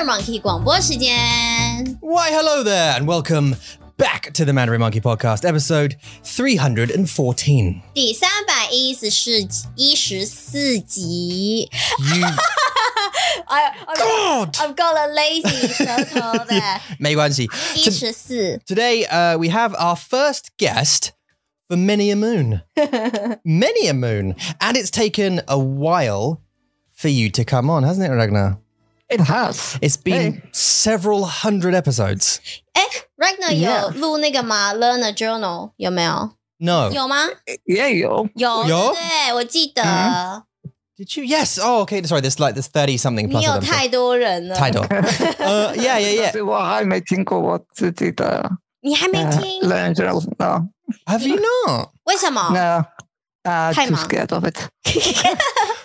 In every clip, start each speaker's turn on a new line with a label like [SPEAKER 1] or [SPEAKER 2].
[SPEAKER 1] Mandarin Monkey 广播时间。
[SPEAKER 2] Why, hello there, and welcome back to the Mandarin Monkey Podcast, episode 314.
[SPEAKER 1] 第314集。I've got a lazy 舌头的。
[SPEAKER 2] 没关系。
[SPEAKER 1] 14。
[SPEAKER 2] Today, we have our first guest for many a moon. Many a moon. And it's taken a while for you to come on, hasn't it, Ragnar?
[SPEAKER 3] It has.
[SPEAKER 2] It's been several hundred episodes.
[SPEAKER 1] Ragnar 有录那个吗 ？Learn a Journal 有没有？
[SPEAKER 2] No.
[SPEAKER 1] 有吗？
[SPEAKER 3] 也有。
[SPEAKER 1] 有，对，我记得。
[SPEAKER 2] Did you? Yes. Oh, okay. Sorry, there's 30 something plus.
[SPEAKER 1] 你有太多人了。
[SPEAKER 2] 太多。Yeah.
[SPEAKER 3] 但是我还没听过我自己的。
[SPEAKER 1] 你还没听
[SPEAKER 3] Learn Journal, no.
[SPEAKER 2] Have you not?
[SPEAKER 1] 为什么
[SPEAKER 3] No.
[SPEAKER 1] 太
[SPEAKER 3] Too
[SPEAKER 1] 忙
[SPEAKER 3] scared of it.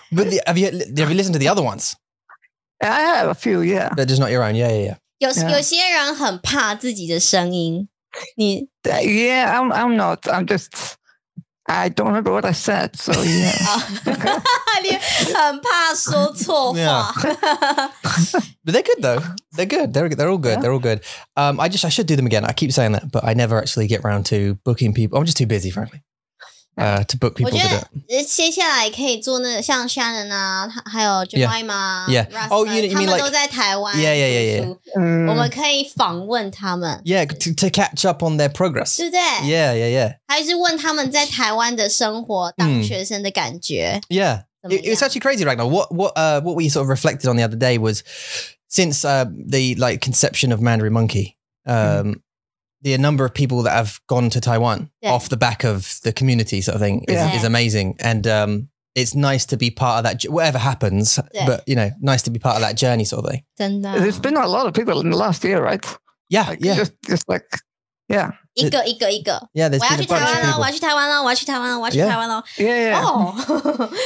[SPEAKER 2] But have you listened to the other ones?
[SPEAKER 3] I have a few, yeah.
[SPEAKER 2] They're just not your own. Yeah.
[SPEAKER 1] 有些人很怕自己的声音。你
[SPEAKER 3] Yeah, I'm not. I'm just. I don't remember what I said, so yeah.
[SPEAKER 1] 你很怕说错话。
[SPEAKER 2] But they're good though. They're good. They're all good.
[SPEAKER 3] Yeah.
[SPEAKER 2] They're all good. I should do them again. I keep saying that, but I never actually get around to booking people. I'm just too busy, frankly, to book
[SPEAKER 1] 我
[SPEAKER 2] people
[SPEAKER 1] 觉
[SPEAKER 2] to do
[SPEAKER 1] 得
[SPEAKER 2] it.
[SPEAKER 1] 接下来可以做那个像 Shannon 啊，还有 Jemima、
[SPEAKER 2] Yeah. Oh, you mean
[SPEAKER 1] 他们
[SPEAKER 2] like-
[SPEAKER 1] 都在台湾
[SPEAKER 2] Yeah.
[SPEAKER 1] 读书我们可以访问他们，
[SPEAKER 2] Yeah, to catch up on their progress.
[SPEAKER 1] 对不对？
[SPEAKER 2] Yeah.
[SPEAKER 1] 还是问他们在台湾的生活，当学生的感觉。
[SPEAKER 2] Yeah. It's actually crazy right now. What we sort of reflected on the other day was since the conception of Mandarin Monkey, the number of people that have gone to Taiwan off the back of the community sort of thing is amazing. And it's nice to be part of that, whatever happens, but, nice to be part of that journey sort of thing.
[SPEAKER 1] 真的
[SPEAKER 3] There's been a lot of people in the last year, right?
[SPEAKER 2] Yeah.
[SPEAKER 3] Just like, yeah.
[SPEAKER 1] 一个。
[SPEAKER 2] Yeah, there's
[SPEAKER 1] 我要
[SPEAKER 2] been
[SPEAKER 1] 去
[SPEAKER 2] a
[SPEAKER 1] 台
[SPEAKER 2] bunch
[SPEAKER 1] 湾
[SPEAKER 2] of
[SPEAKER 1] 了，我
[SPEAKER 2] people.
[SPEAKER 1] 要去台湾了，我要去台湾了，我要去台湾了。
[SPEAKER 3] Yeah.
[SPEAKER 1] 哦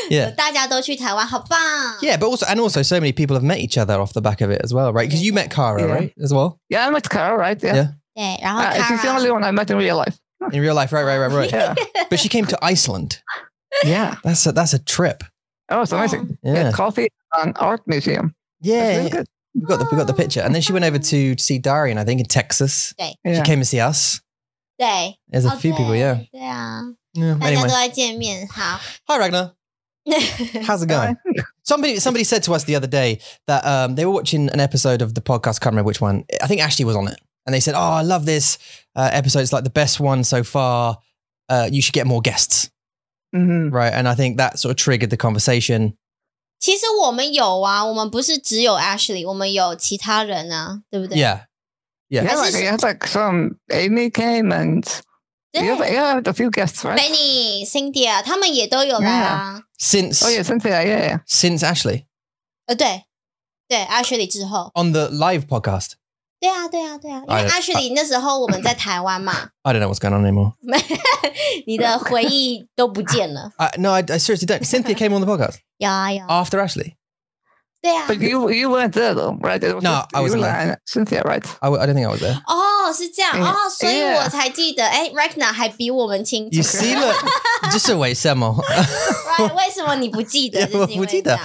[SPEAKER 2] Yeah.
[SPEAKER 1] 大家都去台湾，好棒。
[SPEAKER 2] Yeah, but also so many people have met each other off the back of it as well, right? Because you met Cara, right, as well?
[SPEAKER 3] Yeah, I met Carol, right? Yeah.
[SPEAKER 1] 对，然后
[SPEAKER 3] She's the only
[SPEAKER 1] Kara
[SPEAKER 3] one I met in real life.
[SPEAKER 2] In real life, right.
[SPEAKER 3] Yeah.
[SPEAKER 2] But she came to Iceland.
[SPEAKER 3] Yeah.
[SPEAKER 2] That's a trip.
[SPEAKER 3] Oh, it's amazing.
[SPEAKER 2] Yeah.
[SPEAKER 3] Yeah, coffee and art museum. That's
[SPEAKER 2] Yeah,
[SPEAKER 3] really good.
[SPEAKER 2] we got the picture, and then she went over to see Darian, I think, in Texas.
[SPEAKER 1] 对
[SPEAKER 2] She
[SPEAKER 3] Yeah.
[SPEAKER 2] came to see us.
[SPEAKER 1] 对，
[SPEAKER 2] There's a few people, yeah.
[SPEAKER 1] 对啊，
[SPEAKER 2] Yeah.
[SPEAKER 1] 大家都
[SPEAKER 2] Anyway,
[SPEAKER 1] 在见面。好，
[SPEAKER 2] hi Ragnar. How's it going? Somebody said to us the other day that they were watching an episode of the podcast. Can't remember which one. I think Ashley was on it, and they said, "Oh, I love this episode. It's like the best one so far. You should get more guests."
[SPEAKER 3] Mm-hmm.
[SPEAKER 2] Right, and I think that sort of triggered the conversation.
[SPEAKER 1] 其实我们有啊，我们不是只有 Ashley， 我们有其他人啊，对不对？
[SPEAKER 2] Yeah.
[SPEAKER 3] Yeah,
[SPEAKER 1] That's
[SPEAKER 3] like,
[SPEAKER 1] just-
[SPEAKER 3] you had like some Amy came and
[SPEAKER 1] 对
[SPEAKER 3] you have a few guests, right?
[SPEAKER 1] Benny、Cynthia 他们也都有来啊。
[SPEAKER 2] Since
[SPEAKER 3] Oh yeah, Cynthia, yeah.
[SPEAKER 2] since Ashley
[SPEAKER 1] 对 Ashley 之后，
[SPEAKER 2] on the live podcast.
[SPEAKER 1] 对啊，因为 Ashley 那时候我们在台湾嘛，
[SPEAKER 2] I don't know what's going on anymore.
[SPEAKER 1] 你的回忆都不见了。
[SPEAKER 2] No, I seriously don't. Cynthia came on the podcast
[SPEAKER 1] 有啊，
[SPEAKER 2] after Ashley.
[SPEAKER 1] 对啊。
[SPEAKER 3] But you weren't there though, right? It was
[SPEAKER 2] No,
[SPEAKER 3] just
[SPEAKER 2] I wasn't
[SPEAKER 3] you
[SPEAKER 2] there.
[SPEAKER 3] and Cynthia, right?
[SPEAKER 2] I don't think I was there.
[SPEAKER 1] 哦，是这样哦，所以
[SPEAKER 3] Yeah.
[SPEAKER 1] 我才记得，Ragnar 还比我们清楚。
[SPEAKER 2] You see, look, just a way, Semo.
[SPEAKER 1] Right， 为什么你不记得？
[SPEAKER 2] Yeah,
[SPEAKER 1] 就是因为
[SPEAKER 2] 我不记得。
[SPEAKER 1] 这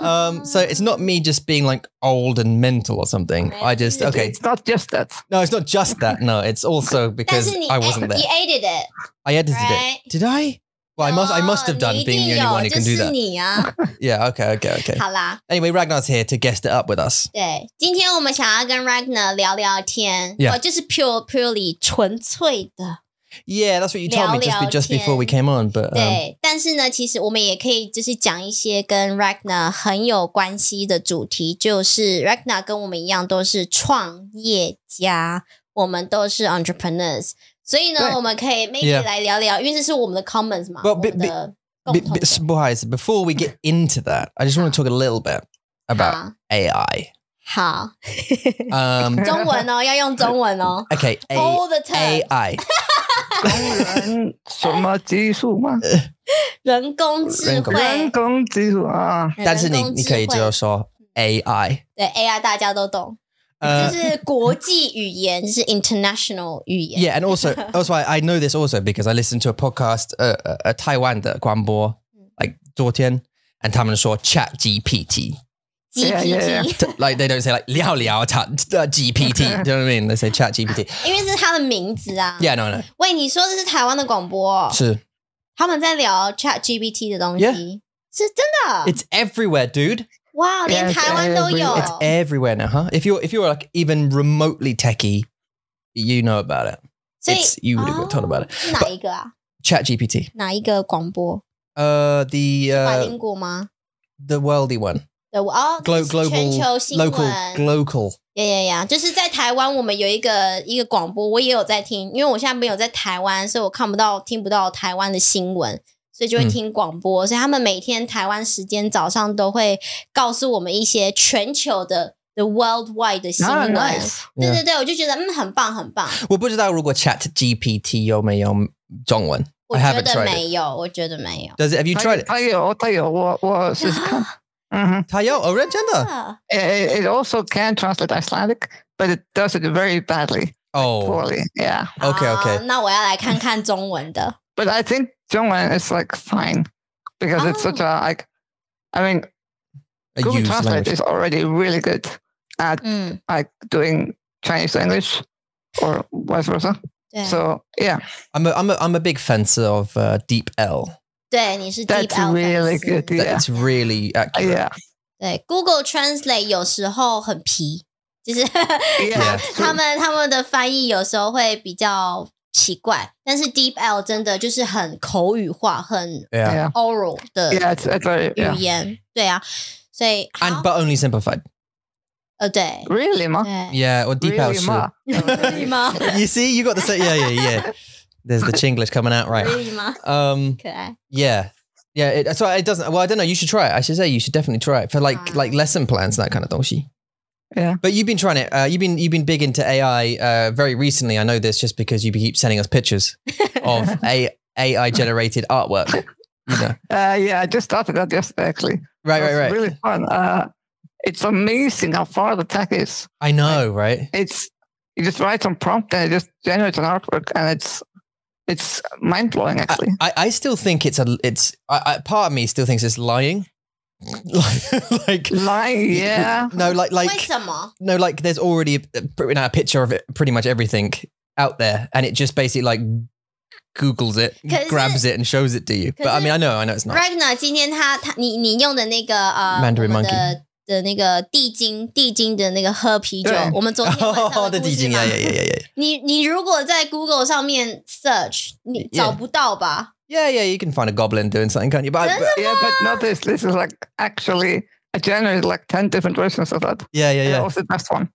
[SPEAKER 1] 样
[SPEAKER 2] So it's not me just being like old and mental or something. I just okay.
[SPEAKER 3] It's not just that.
[SPEAKER 2] No, it's not just that. No, it's also
[SPEAKER 1] 但
[SPEAKER 2] because
[SPEAKER 1] 是你
[SPEAKER 2] I wasn't there.
[SPEAKER 1] you edited it，
[SPEAKER 2] I edited
[SPEAKER 1] right?
[SPEAKER 2] it. Did I? Well, I must have done,
[SPEAKER 1] 你一
[SPEAKER 2] being
[SPEAKER 1] 定
[SPEAKER 2] the only
[SPEAKER 1] 有
[SPEAKER 2] one who
[SPEAKER 1] 就
[SPEAKER 2] can do
[SPEAKER 1] 是
[SPEAKER 2] that.
[SPEAKER 1] 你啊。
[SPEAKER 2] Yeah. Okay.
[SPEAKER 1] 好啦，
[SPEAKER 2] Anyway, Ragnar's here to guest it up with us.
[SPEAKER 1] 对，今天我们想要跟 Ragnar 聊聊天，
[SPEAKER 2] Yeah.
[SPEAKER 1] 就是 purely 纯粹的。
[SPEAKER 2] Yeah, that's what you told me
[SPEAKER 1] 聊聊
[SPEAKER 2] just before we came on. But
[SPEAKER 1] 对，但是呢，其实我们也可以就是讲一些跟 Ragnar 很有关系的主题，就是 Ragnar 跟我们一样都是创业家，我们都是 entrepreneurs， 所以呢，
[SPEAKER 3] 对
[SPEAKER 1] 我们可以 maybe
[SPEAKER 2] Yeah.
[SPEAKER 1] 来聊聊，因为这是我们的 commons 嘛，
[SPEAKER 2] Well,
[SPEAKER 1] 我们的共同的。
[SPEAKER 2] boys, before we get into that, I just want to talk a little bit about
[SPEAKER 1] 好
[SPEAKER 2] AI.
[SPEAKER 1] 好，
[SPEAKER 2] Um,
[SPEAKER 1] 中文哦，要用中文哦。
[SPEAKER 2] okay,
[SPEAKER 1] All the time.
[SPEAKER 2] AI.
[SPEAKER 3] 什么技术吗？
[SPEAKER 1] 人工智
[SPEAKER 2] 人工
[SPEAKER 1] 慧，
[SPEAKER 3] 人工技术啊。
[SPEAKER 2] 但是
[SPEAKER 1] 人工智慧
[SPEAKER 2] 你可以就说 AI.
[SPEAKER 1] 对 AI 大家都懂，这是国际语言，这是 international 语言。
[SPEAKER 2] Yeah, and also I know this also because I listened to a podcast, a Taiwan 的广播 like 昨天 and 他们说 Chat GPT.
[SPEAKER 1] GPT，
[SPEAKER 2] Like they don't say like 聊聊 GPT. Do you know what I mean? They say chat GPT.
[SPEAKER 1] 因为是他的名字啊。
[SPEAKER 2] Yeah, no.
[SPEAKER 1] 喂，你说的是台湾的广播？
[SPEAKER 2] 是。
[SPEAKER 1] 他们在聊 chat GPT 的东西
[SPEAKER 2] Yeah.
[SPEAKER 1] 是真的。
[SPEAKER 2] It's everywhere, dude.
[SPEAKER 1] 哇，连台湾都有。
[SPEAKER 2] It's everywhere now, huh? If you're like even remotely techie, you know about it. You would have told about it.
[SPEAKER 1] 是哪一个啊
[SPEAKER 2] Chat GPT.
[SPEAKER 1] 哪一个广播？
[SPEAKER 2] The
[SPEAKER 1] bilingual 吗？
[SPEAKER 2] The worldy one. Global
[SPEAKER 1] 全球新闻
[SPEAKER 2] local.
[SPEAKER 1] Yeah. 就是在台湾，我们有一个广播，我也有在听，因为我现在没有在台湾，所以我听不到台湾的新闻，所以就会听广播。所以他们每天台湾时间早上都会告诉我们一些全球的 the worldwide 的新闻。
[SPEAKER 3] nice.
[SPEAKER 1] 对，我就觉得很棒很棒。
[SPEAKER 2] 我不知道如果 Chat GPT 有没有中文。
[SPEAKER 1] 我觉得没有，我觉得没有。
[SPEAKER 2] Does it? Have you tried it?
[SPEAKER 3] 它有，我试试看。
[SPEAKER 2] 它有哦，真的。
[SPEAKER 3] It also can translate Icelandic, but it does it very badly.
[SPEAKER 2] Oh,
[SPEAKER 3] poorly. Yeah.
[SPEAKER 2] Okay.
[SPEAKER 1] 那我要来看看中文的。
[SPEAKER 3] But I think 中文 is like fine because it's such a like. I mean, Google Translate is already really good at like doing Chinese to English or vice versa. So yeah,
[SPEAKER 2] I'm a big fan of Deep L.
[SPEAKER 1] 对，你是 Deep
[SPEAKER 3] That's
[SPEAKER 1] L
[SPEAKER 3] really good. Yeah.
[SPEAKER 2] That's really accurate.
[SPEAKER 3] Yeah.
[SPEAKER 1] 对 ，Google Translate 有时候很皮，就是他们的翻译有时候会比较奇怪，但是 Deep L 真的就是很口语化、很 oral 的语言，对啊，所以
[SPEAKER 2] but only simplified.
[SPEAKER 1] 对
[SPEAKER 3] Really 吗
[SPEAKER 2] ？Yeah, or Deep L 是
[SPEAKER 1] Really 吗
[SPEAKER 2] You see, you got the same. Yeah. There's the Chinglish coming out, right?
[SPEAKER 1] Really 吗？可爱。
[SPEAKER 2] Yeah. So it doesn't. Well, I don't know. You should try it. I should say you should definitely try it for like lesson plans, that kind of 东西.
[SPEAKER 3] Yeah.
[SPEAKER 2] But you've been trying it. You've been big into AI very recently. I know this just because you keep sending us pictures of AI generated artwork. You know.
[SPEAKER 3] Yeah, I just started that yesterday actually.
[SPEAKER 2] Right.
[SPEAKER 3] It's really fun. It's amazing how far the tech is.
[SPEAKER 2] I know, right?
[SPEAKER 3] You just write some prompt and it just generates an artwork, and it's mind blowing actually.
[SPEAKER 2] I still think it's part of me still thinks it's lying. like
[SPEAKER 3] lying, yeah.
[SPEAKER 2] No, like
[SPEAKER 1] 为什么
[SPEAKER 2] no, like there's already a picture of it, pretty much everything out there, and it just basically like Googles it, grabs it, and shows it to you. But I mean, I know it's not.
[SPEAKER 1] Ragnar 今天你用的那个
[SPEAKER 2] Mandarin Monkey
[SPEAKER 1] 的那个地精的那个喝啤酒，我们昨天晚上的故事嘛。你如果在 Google 上面 search， 你找不到吧
[SPEAKER 2] Yeah, you can find a goblin doing something, can't you? But
[SPEAKER 3] not this. This is like actually I generated like 10 different versions of that.
[SPEAKER 2] Yeah.
[SPEAKER 3] That was the best one.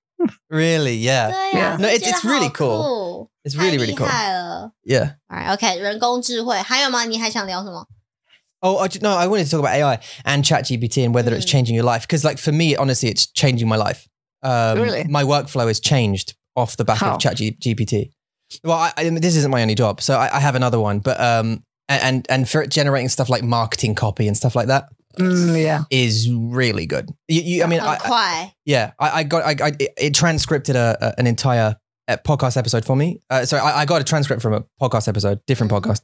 [SPEAKER 2] Really? Yeah.
[SPEAKER 1] 对啊
[SPEAKER 2] No, it's really cool. It's really cool.
[SPEAKER 1] 太厉害了
[SPEAKER 2] Yeah.
[SPEAKER 1] Alright, OK， 人工智慧还有吗？你还想聊什么？
[SPEAKER 2] Oh, no, I wanted to talk about AI and ChatGPT and whether it's changing your life. Because like for me, honestly, it's changing my life.
[SPEAKER 3] Really?
[SPEAKER 2] My workflow has changed off the back of ChatGPT. Well, this isn't my only job, so I have another one. But and for it generating stuff like marketing copy and stuff like that, is really good. I mean, it transcripted an entire podcast episode for me. So I got a transcript from a podcast episode, different podcast.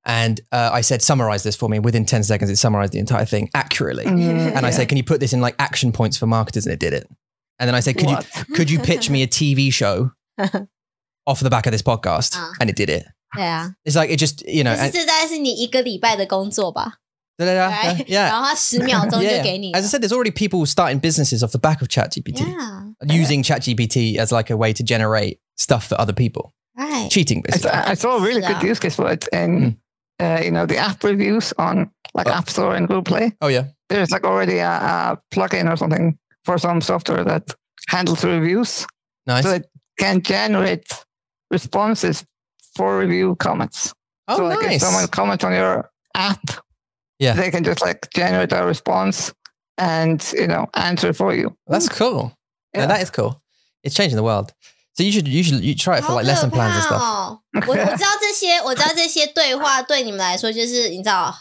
[SPEAKER 2] And I said, summarize this for me. Within 10 seconds, it summarized the entire thing accurately. And I said, can you put this in like action points for marketers? And it did it. And then I said, could you pitch me a TV show off the back of this podcast? And it did it.
[SPEAKER 1] Yeah.
[SPEAKER 2] It's like, it just, you know.
[SPEAKER 1] 这大概是你一个礼拜的工作吧
[SPEAKER 2] Yeah.
[SPEAKER 1] 然后他10秒钟就给你
[SPEAKER 2] As I said, there's already people starting businesses off the back of ChatGPT. Using ChatGPT as like a way to generate stuff for other people.
[SPEAKER 1] Right.
[SPEAKER 2] Cheating, basically.
[SPEAKER 3] I saw a really good use case for it in the app reviews on like App Store and Google Play.
[SPEAKER 2] Oh, yeah.
[SPEAKER 3] There's like already a plugin or something for some software that handles reviews.
[SPEAKER 2] Nice.
[SPEAKER 3] So it can generate responses for review comments.
[SPEAKER 2] Oh,
[SPEAKER 3] so like if someone comments on your app, they can just like generate a response and, answer for you.
[SPEAKER 2] That's cool. Yeah, that is cool. It's changing the world. So you should try it for like lesson plans and stuff.
[SPEAKER 1] 我知道这些对话对你们来说就是你知道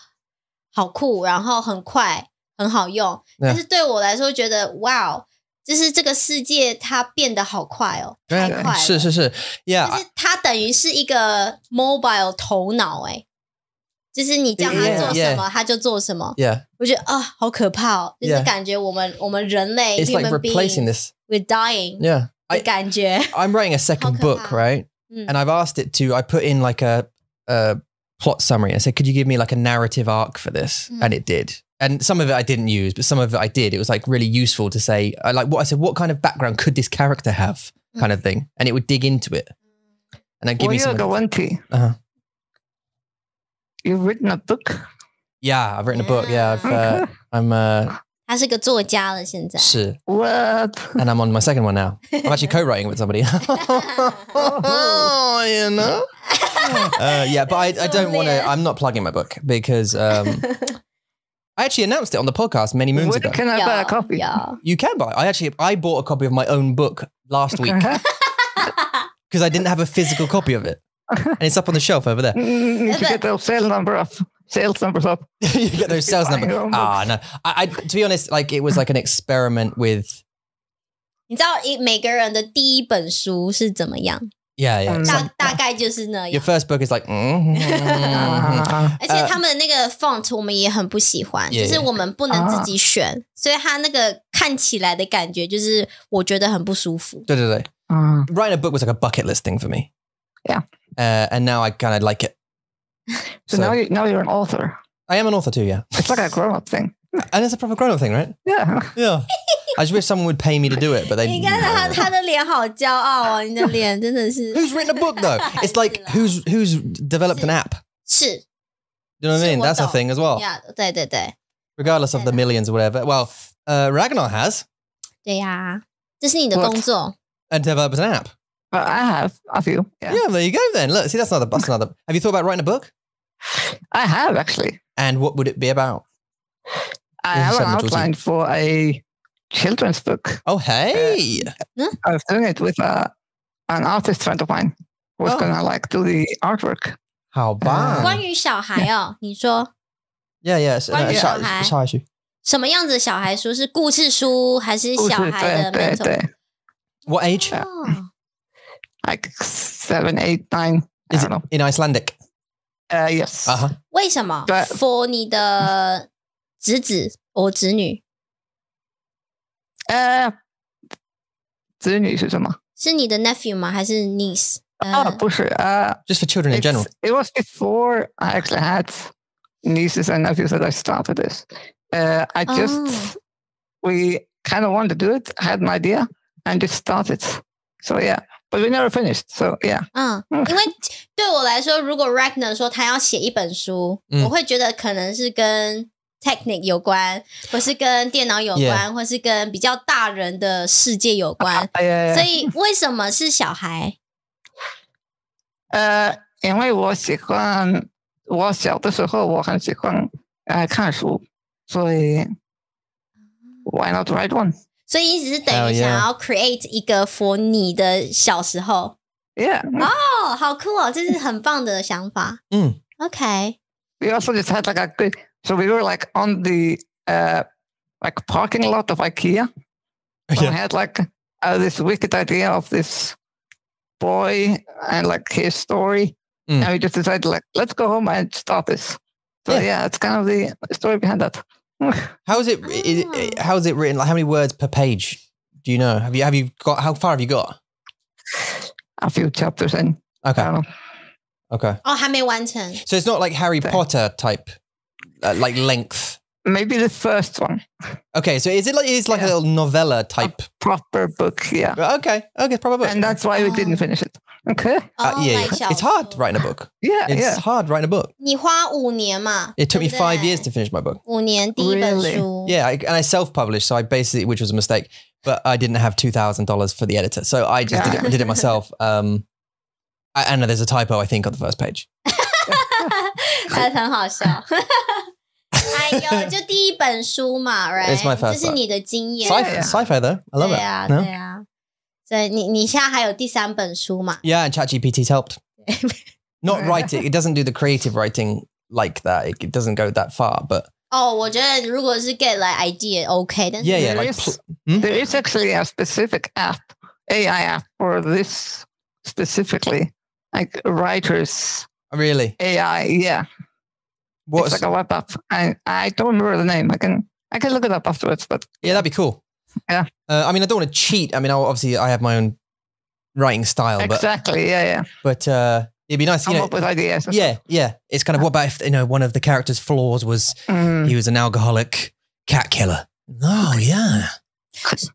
[SPEAKER 1] 好酷，然后很快很好用，但是对我来说觉得哇，就是这个世界它变得好快哦，太快了。是
[SPEAKER 2] ，Yeah。
[SPEAKER 1] 就是它等于是一个 mobile 头脑就是你叫他做什么，他就做什么。
[SPEAKER 2] Yeah.
[SPEAKER 1] 我觉得啊，好可怕哦！就是感觉我们人类
[SPEAKER 2] It's like
[SPEAKER 1] human
[SPEAKER 2] replacing
[SPEAKER 1] beings
[SPEAKER 2] this.
[SPEAKER 1] We're dying.
[SPEAKER 2] Yeah.
[SPEAKER 1] 的感觉。
[SPEAKER 2] I'm writing a second book, right? And I've asked it to. I put in like a plot summary. I said, could you give me like a narrative arc for this? And it did. And some of it I didn't use, but some of it I did. It was like really useful to say, I said, what kind of background could this character have, kind of thing, and it would dig into it. And then give me some.
[SPEAKER 3] You've written a book?
[SPEAKER 2] Yeah, I've written a book. Yeah, I'm.
[SPEAKER 1] 他是个作家了，现在。
[SPEAKER 2] 是。
[SPEAKER 3] What?
[SPEAKER 2] And I'm on my second one now. I'm actually co-writing with somebody. Oh, you know. Yeah, but I don't want to. I'm not plugging my book because I actually announced it on the podcast many moons ago.
[SPEAKER 3] Can I buy a copy?
[SPEAKER 2] You can buy. I bought a copy of my own book last week because I didn't have a physical copy of it, and it's up on the shelf over there.
[SPEAKER 3] You get the sales numbers up.
[SPEAKER 2] You get those sales numbers. No. I to be honest, like it was like an experiment with.
[SPEAKER 1] 你知道每个人的第一本书是怎么样？
[SPEAKER 2] Yeah.
[SPEAKER 1] 大概就是那样。
[SPEAKER 2] Your first book is like.
[SPEAKER 1] 而且他们的那个 font 我们也很不喜欢，就是我们不能自己选，所以它那个看起来的感觉就是我觉得很不舒服。
[SPEAKER 2] 对。Writing a book was like a bucket list thing for me.
[SPEAKER 3] Yeah.
[SPEAKER 2] And now I kind of like it.
[SPEAKER 3] So now you're an author.
[SPEAKER 2] I am an author too, yeah.
[SPEAKER 3] It's like a grown-up thing.
[SPEAKER 2] And it's a proper grown-up thing, right?
[SPEAKER 3] Yeah.
[SPEAKER 2] I just wish someone would pay me to do it, but they.
[SPEAKER 1] 你看他的脸好骄傲哦，你的脸真的是。
[SPEAKER 2] Who's written a book though? It's like who's developed an app?
[SPEAKER 1] 是。
[SPEAKER 2] You know what I mean? That's a thing as well.
[SPEAKER 1] Yeah, 对。
[SPEAKER 2] Regardless of the millions or whatever. Well, Ragnar has.
[SPEAKER 1] 对呀，这是你的工作。
[SPEAKER 2] And developed an app.
[SPEAKER 3] I have a few.
[SPEAKER 2] Yeah, there you go then. Look, see, that's another. Have you thought about writing a book?
[SPEAKER 3] I have actually.
[SPEAKER 2] And what would it be about?
[SPEAKER 3] I have an outline for a children's book.
[SPEAKER 2] Oh, hey!
[SPEAKER 3] I was doing it with an artist friend of mine who was gonna like do the artwork.
[SPEAKER 2] 好棒！
[SPEAKER 1] 关于小孩哦，你说
[SPEAKER 2] ？Yeah.
[SPEAKER 1] 关于小孩，
[SPEAKER 2] 小孩书，
[SPEAKER 1] 什么样子的小孩书？是故事书还是小孩的那种？
[SPEAKER 3] 对。
[SPEAKER 2] What age?
[SPEAKER 3] Like 7, 8, 9.
[SPEAKER 2] Is it in Icelandic?
[SPEAKER 3] Yes.
[SPEAKER 1] 为什么 ？For 你的侄子或侄女？
[SPEAKER 3] 子女是什么？
[SPEAKER 1] 是你的 nephew 吗？还是 niece？
[SPEAKER 3] 不是
[SPEAKER 2] just for children in general.
[SPEAKER 3] It was before I actually had nieces and nephews that I started this. We kind of wanted to do it, had an idea, and just started. So yeah, but we never finished. So yeah.
[SPEAKER 1] 因为对我来说，如果 Ragnar 说他要写一本书，我会觉得可能是跟 technique 有关，或是跟电脑有关，或是跟比较大人的世界有关。所以为什么是小孩？
[SPEAKER 3] 因为我小的时候我很喜欢看书，所以 why not write one？ 所以你只是等于想要 create 一个 for 你的小时候。Yeah. 哦，好酷哦，这是很棒的想法。Okay. We also just had like a good. So we were like on the like parking lot of IKEA. So we had like this wicked idea of this boy and like his story. And we just decided like, let's go home and start this. So yeah, it's kind of the story behind that. How is it? How is it written? Like how many words per page? Do you know? Have you got? How far have you got? A few chapters in. Okay. Okay. Oh, 还没完成. So it's not like Harry Potter type, like length. Maybe the first one. Okay, so is it like it's like a little novella type? A proper book, yeah. Okay, proper book. And that's why we didn't finish it. Okay. Yeah, it's hard writing a book. Yeah, it's hard writing a book. 你花5年嘛? It took me 5 years to finish my book. 5年第一本书. Yeah, and I self-published, so I basically, which was a mistake, but I didn't have $2,000 for the editor, so I just did it myself. I know there's a typo, I think, on the first page. 很好笑。哎呦，就第一本书嘛 ，right？
[SPEAKER 2] It's my first.
[SPEAKER 1] 这是你的经验。
[SPEAKER 2] Sci-fi though, I love it.
[SPEAKER 1] 对啊。所以你现在还有第3本书嘛
[SPEAKER 2] ？Yeah, and ChatGPT's helped. Not writing, it doesn't do the creative writing like that. It doesn't go that far, but.
[SPEAKER 1] 我觉得如果是 get like idea, okay. 但是
[SPEAKER 3] there is actually a specific app, AI app for this specifically, like writers.
[SPEAKER 2] Really?
[SPEAKER 3] AI, yeah. It's like a web app, and I don't remember the name. I can look it up afterwards. But
[SPEAKER 2] yeah, that'd be cool.
[SPEAKER 3] Yeah.
[SPEAKER 2] I mean, I don't want to cheat. I mean, obviously, I have my own writing style.
[SPEAKER 3] Exactly. Yeah.
[SPEAKER 2] But it'd be nice.
[SPEAKER 3] Come up with ideas.
[SPEAKER 2] Yeah. It's kind of what about if one of the character's flaws was he was an alcoholic cat killer. Oh yeah.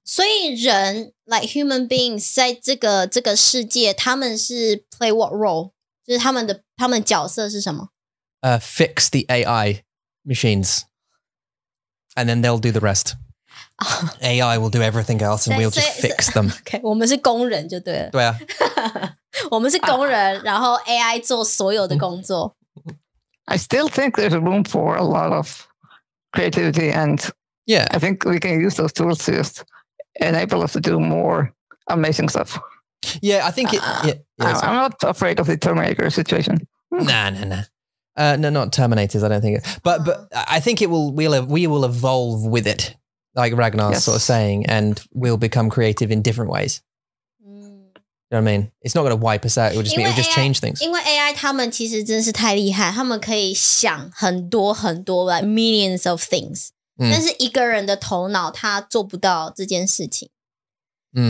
[SPEAKER 1] 所以人 like human beings 在这个世界，他们是 play what role？ 就是他们角色是什么
[SPEAKER 2] ？Fix the AI machines, and then they'll do the rest. AI will do everything else, and we'll just fix them.
[SPEAKER 1] OK， 我们是工人就对了。
[SPEAKER 2] 对啊，
[SPEAKER 1] 我们是工人，然后 AI 做所有的工作。
[SPEAKER 3] I still think there's room for a lot of creativity and.
[SPEAKER 2] Yeah,
[SPEAKER 3] I think we can use those tools to just enable us to do more amazing stuff.
[SPEAKER 2] Yeah, I think
[SPEAKER 3] I'm not afraid of the Terminator situation.
[SPEAKER 2] Nah. No, not Terminators. I don't think it. But I think we will evolve with it, like Ragnar's sort of saying, and we'll become creative in different ways. You know what I mean? It's not going to wipe us out. It will just change things.
[SPEAKER 1] 因为 AI 他们其实真是太厉害，他们可以想很多like millions of things。但是一个人的头脑他做不到这件事情，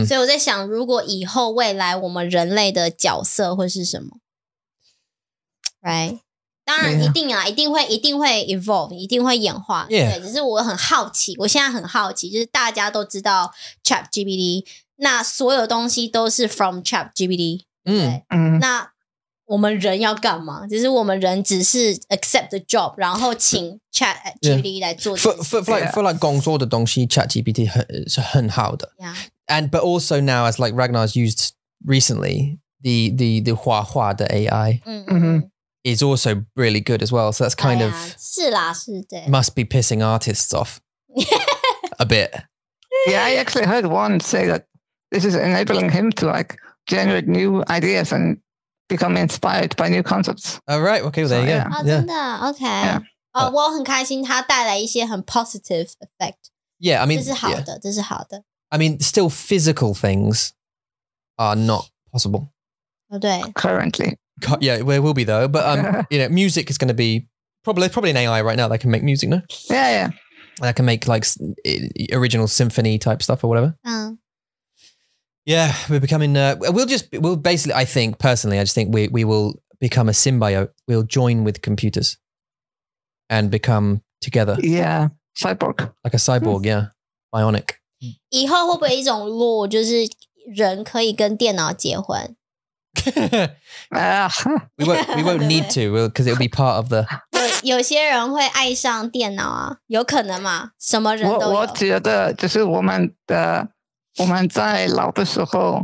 [SPEAKER 1] 所以我在想，如果以后未来我们人类的角色会是什么 ？Right？ 当然一定会 evolve， 一定会演化。对，只是我很好奇，我现在很好奇，就是大家都知道 ChatGPT， 那所有东西都是 from ChatGPT， 对，那我们人要干嘛？就是我们人只是 accept the job， 然后请 ChatGPT 来做。
[SPEAKER 2] For like 工作的东西 ，ChatGPT 是很好的。
[SPEAKER 1] Yeah.
[SPEAKER 2] But also now, as like Ragnar's used recently, the 画画的 AI is also really good as well. So that's kind of
[SPEAKER 1] 是啦，是对。
[SPEAKER 2] Must be pissing artists off a bit.
[SPEAKER 3] Yeah, I actually heard one say that this is enabling him to like generate new ideas and become inspired by new concepts.
[SPEAKER 2] Oh, right. Okay, well, there you go.
[SPEAKER 1] 真的 OK。我很开心，它带来一些很 positive effect.
[SPEAKER 2] Yeah, I mean,
[SPEAKER 1] 这是好的，这是好的。
[SPEAKER 2] I mean, still physical things are not possible.
[SPEAKER 1] 对
[SPEAKER 3] Currently.
[SPEAKER 2] Yeah, there will be though. But music is going to be probably an AI right now that can make music, no?
[SPEAKER 3] Yeah.
[SPEAKER 2] That can make like original symphony type stuff or whatever. Yeah, we're becoming. We'll basically. I think personally, I just think we will become a symbiote. We'll join with computers and become together.
[SPEAKER 3] Yeah, cyborg.
[SPEAKER 2] Like a cyborg, yeah, bionic.
[SPEAKER 1] 以后会不会一种 law 就是人可以跟电脑结婚？
[SPEAKER 2] we won't need to because it'll be part of the.
[SPEAKER 1] 有些人会爱上电脑啊，有可能吗？什么人都有。
[SPEAKER 3] 我觉得就是我们在老的时候，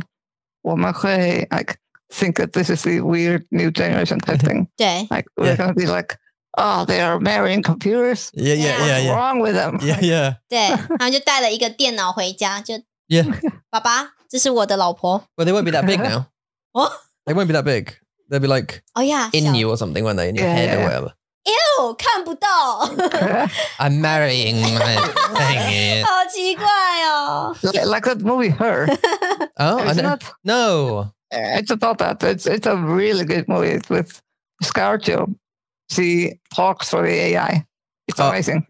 [SPEAKER 3] 我们会 like think that this is the weird new generation type thing.
[SPEAKER 1] 对
[SPEAKER 3] like we're gonna be like, oh, they are marrying computers.
[SPEAKER 2] Yeah.
[SPEAKER 3] What's wrong with them?
[SPEAKER 2] Yeah.
[SPEAKER 1] 对，他们就带了一个电脑回家，就
[SPEAKER 2] Yeah.
[SPEAKER 1] 爸爸，这是我的老婆。
[SPEAKER 2] Well, they won't be that big now.
[SPEAKER 1] What?
[SPEAKER 2] They won't be that big. They'll be like in you or something, won't they? In your head or whatever.
[SPEAKER 1] Ew, 看不到。
[SPEAKER 2] I'm marrying my thing.
[SPEAKER 1] 好奇怪哦。
[SPEAKER 3] Like that movie Her.
[SPEAKER 2] Oh, I don't. No.
[SPEAKER 3] It's about that. It's a really good movie with Scarjo. She talks for the AI. It's amazing.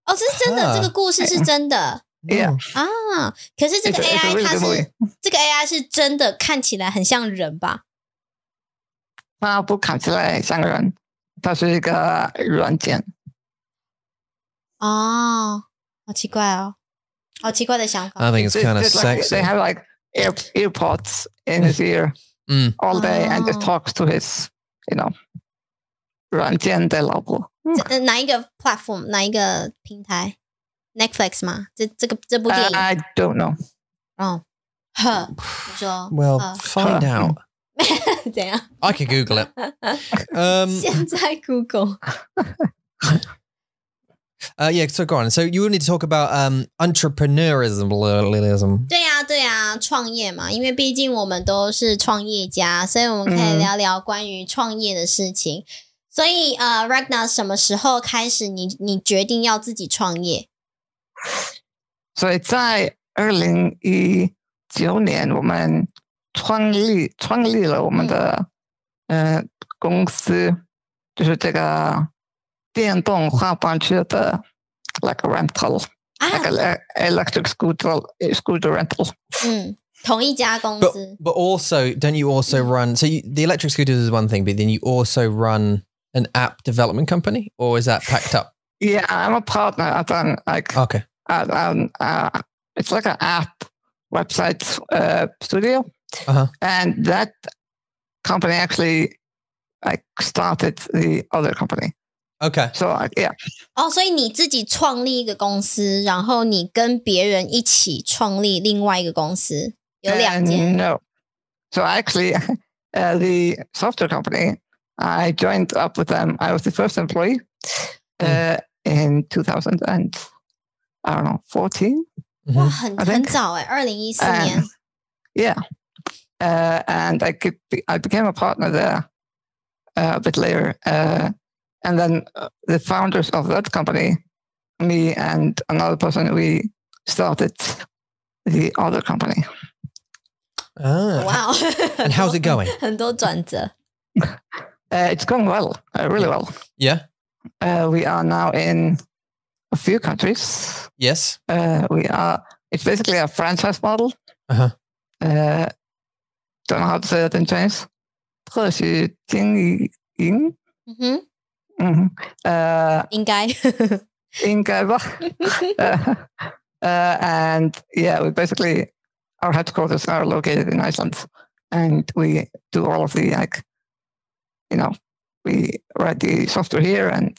[SPEAKER 1] 哦，这是真的，这个故事是真的。
[SPEAKER 3] Yeah.
[SPEAKER 1] 啊，可是这个 AI 它是这个 AI 是真的，看起来很像人吧？
[SPEAKER 3] 它不看起来像人，它是一个软件。
[SPEAKER 1] 哦，好奇怪哦，好奇怪的想法。
[SPEAKER 2] I think it's kind of
[SPEAKER 3] sexy. They have like earpods in his ear all day and just talks to his, 软件的老婆。
[SPEAKER 1] 哪一个 platform？ 哪一个平台 ？Netflix 吗？这部电影
[SPEAKER 3] I don't know.
[SPEAKER 1] 哦，你说
[SPEAKER 2] Well, find out.
[SPEAKER 1] 怎样
[SPEAKER 2] I could Google it.
[SPEAKER 1] 现在 Google.
[SPEAKER 2] Yeah, so go on. So you will need to talk about entrepreneurism.
[SPEAKER 1] 对啊，创业嘛，因为毕竟我们都是创业家，所以我们可以聊聊关于创业的事情。所以Ragnar 什么时候开始你决定要自己创业？
[SPEAKER 3] 所以在2019年，我们创立了我们的公司，就是这个电动滑板车的 like a rental, like an electric scooter rental.
[SPEAKER 1] 同一家公司。
[SPEAKER 2] But also, don't you also run? So the electric scooters is one thing, but then you also run an app development company, or is that packed up?
[SPEAKER 3] Yeah, I'm a partner at an
[SPEAKER 2] okay.
[SPEAKER 3] It's like an app website studio, and that company actually like started the other company.
[SPEAKER 2] Okay.
[SPEAKER 3] So yeah.
[SPEAKER 1] 所以你自己创立一个公司，然后你跟别人一起创立另外一个公司，有2间。
[SPEAKER 3] No. So actually, the software company, I joined up with them. I was the first employee in 2014.
[SPEAKER 1] 哇，很早2014年。
[SPEAKER 3] Yeah. And I became a partner there a bit later. And then the founders of that company, me and another person, we started the other company.
[SPEAKER 1] Wow.
[SPEAKER 2] And how's it going?
[SPEAKER 1] 很多转折。
[SPEAKER 3] It's going well, really well.
[SPEAKER 2] Yeah.
[SPEAKER 3] We are now in a few countries.
[SPEAKER 2] Yes.
[SPEAKER 3] It's basically a franchise model. Don't know how to say that in Chinese. 特许经营。
[SPEAKER 1] 应该
[SPEAKER 3] 吧。And yeah, we basically, our headquarters are located in Iceland, and we do all of the we write the software here and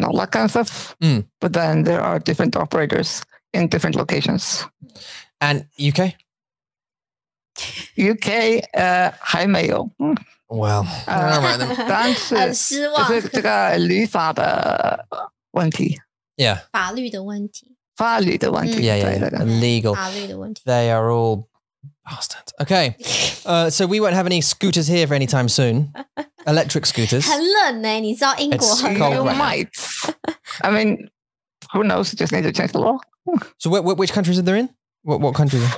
[SPEAKER 3] all that kind of stuff. But then there are different operators in different locations.
[SPEAKER 2] And UK?
[SPEAKER 3] UK 还没有。
[SPEAKER 2] Well, all right then.
[SPEAKER 3] 但是
[SPEAKER 1] 失望。
[SPEAKER 3] 就是这个律法的问题。
[SPEAKER 2] Yeah.
[SPEAKER 1] 法律的问题。
[SPEAKER 3] 法律的问题。
[SPEAKER 2] Yeah. Legal.
[SPEAKER 1] 法律的问题。
[SPEAKER 2] They are all bastards. Okay. So we won't have any scooters here for any time soon. Electric scooters.
[SPEAKER 1] 很冷欸，你知道英国很冷。
[SPEAKER 3] You might. I mean, who knows? Just need to change the law.
[SPEAKER 2] So which countries are they in? What countries?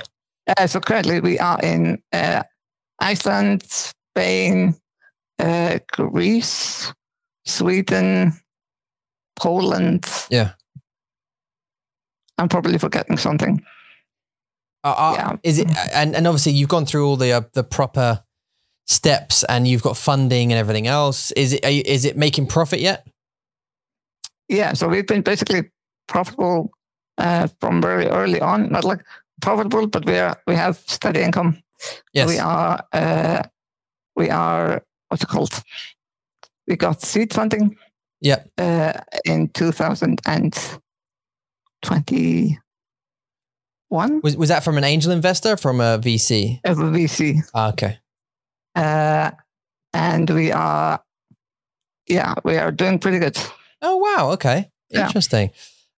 [SPEAKER 3] So currently we are in Iceland, Spain, Greece, Sweden, Poland.
[SPEAKER 2] Yeah.
[SPEAKER 3] I'm probably forgetting something.
[SPEAKER 2] Yeah. Is it? And obviously you've gone through all the proper steps, and you've got funding and everything else. Is it making profit yet?
[SPEAKER 3] Yeah. So we've been basically profitable from very early on. Not like profitable, but we have steady income.
[SPEAKER 2] Yes.
[SPEAKER 3] We are what's it called? We got seed funding.
[SPEAKER 2] Yeah.
[SPEAKER 3] In 2021.
[SPEAKER 2] Was that from an angel investor or from a VC?
[SPEAKER 3] A VC.
[SPEAKER 2] Okay.
[SPEAKER 3] And we are doing pretty good.
[SPEAKER 2] Oh wow! Okay, interesting.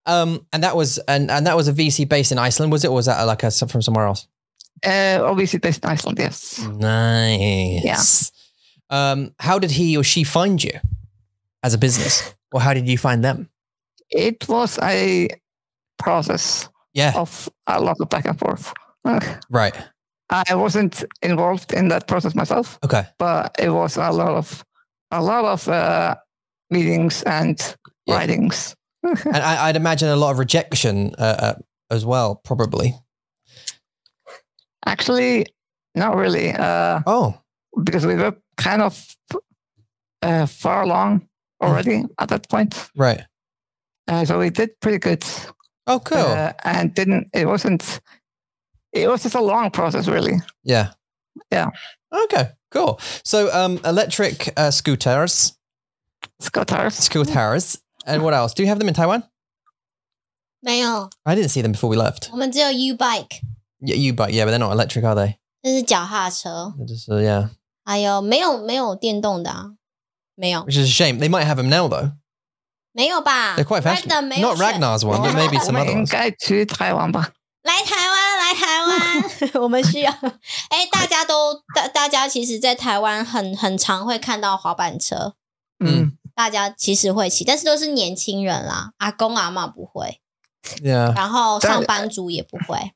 [SPEAKER 2] And that was a VC based in Iceland, was it, or was that like from somewhere else?
[SPEAKER 3] VC based in Iceland, yes.
[SPEAKER 2] Nice. Yeah. How did he or she find you as a business, or how did you find them?
[SPEAKER 3] It was a process.
[SPEAKER 2] Yeah.
[SPEAKER 3] Of a lot of back and forth.
[SPEAKER 2] Right.
[SPEAKER 3] I wasn't involved in that process myself.
[SPEAKER 2] Okay.
[SPEAKER 3] But it was a lot of meetings and writings.
[SPEAKER 2] And I'd imagine a lot of rejection as well, probably.
[SPEAKER 3] Actually, not really. Because we were kind of far along already at that point.
[SPEAKER 2] Right.
[SPEAKER 3] So we did pretty good.
[SPEAKER 2] Oh, cool.
[SPEAKER 3] And it was just a long process, really.
[SPEAKER 2] Yeah.
[SPEAKER 3] Yeah.
[SPEAKER 2] Okay, cool. So electric scooters. Scooters. And what else? Do you have them in Taiwan?
[SPEAKER 1] 没有。
[SPEAKER 2] I didn't see them before we left.
[SPEAKER 1] 我们只有 U-bike。
[SPEAKER 2] Yeah, U-bike. Yeah, but they're not electric, are they?
[SPEAKER 1] 这是脚踏车。
[SPEAKER 2] Yeah.
[SPEAKER 1] 还有没有电动的啊？没有。
[SPEAKER 2] Which is a shame. They might have them now, though.
[SPEAKER 1] 没有吧
[SPEAKER 2] They're quite fashionable. Not Ragnar's one, but maybe some other ones.
[SPEAKER 3] 应该去台湾吧。
[SPEAKER 1] 来台湾，我们需要。大家其实，在台湾很常会看到滑板车。大家其实会骑，但是都是年轻人啦，阿公阿嬷不会。
[SPEAKER 2] Yeah.
[SPEAKER 1] 然后上班族也不会。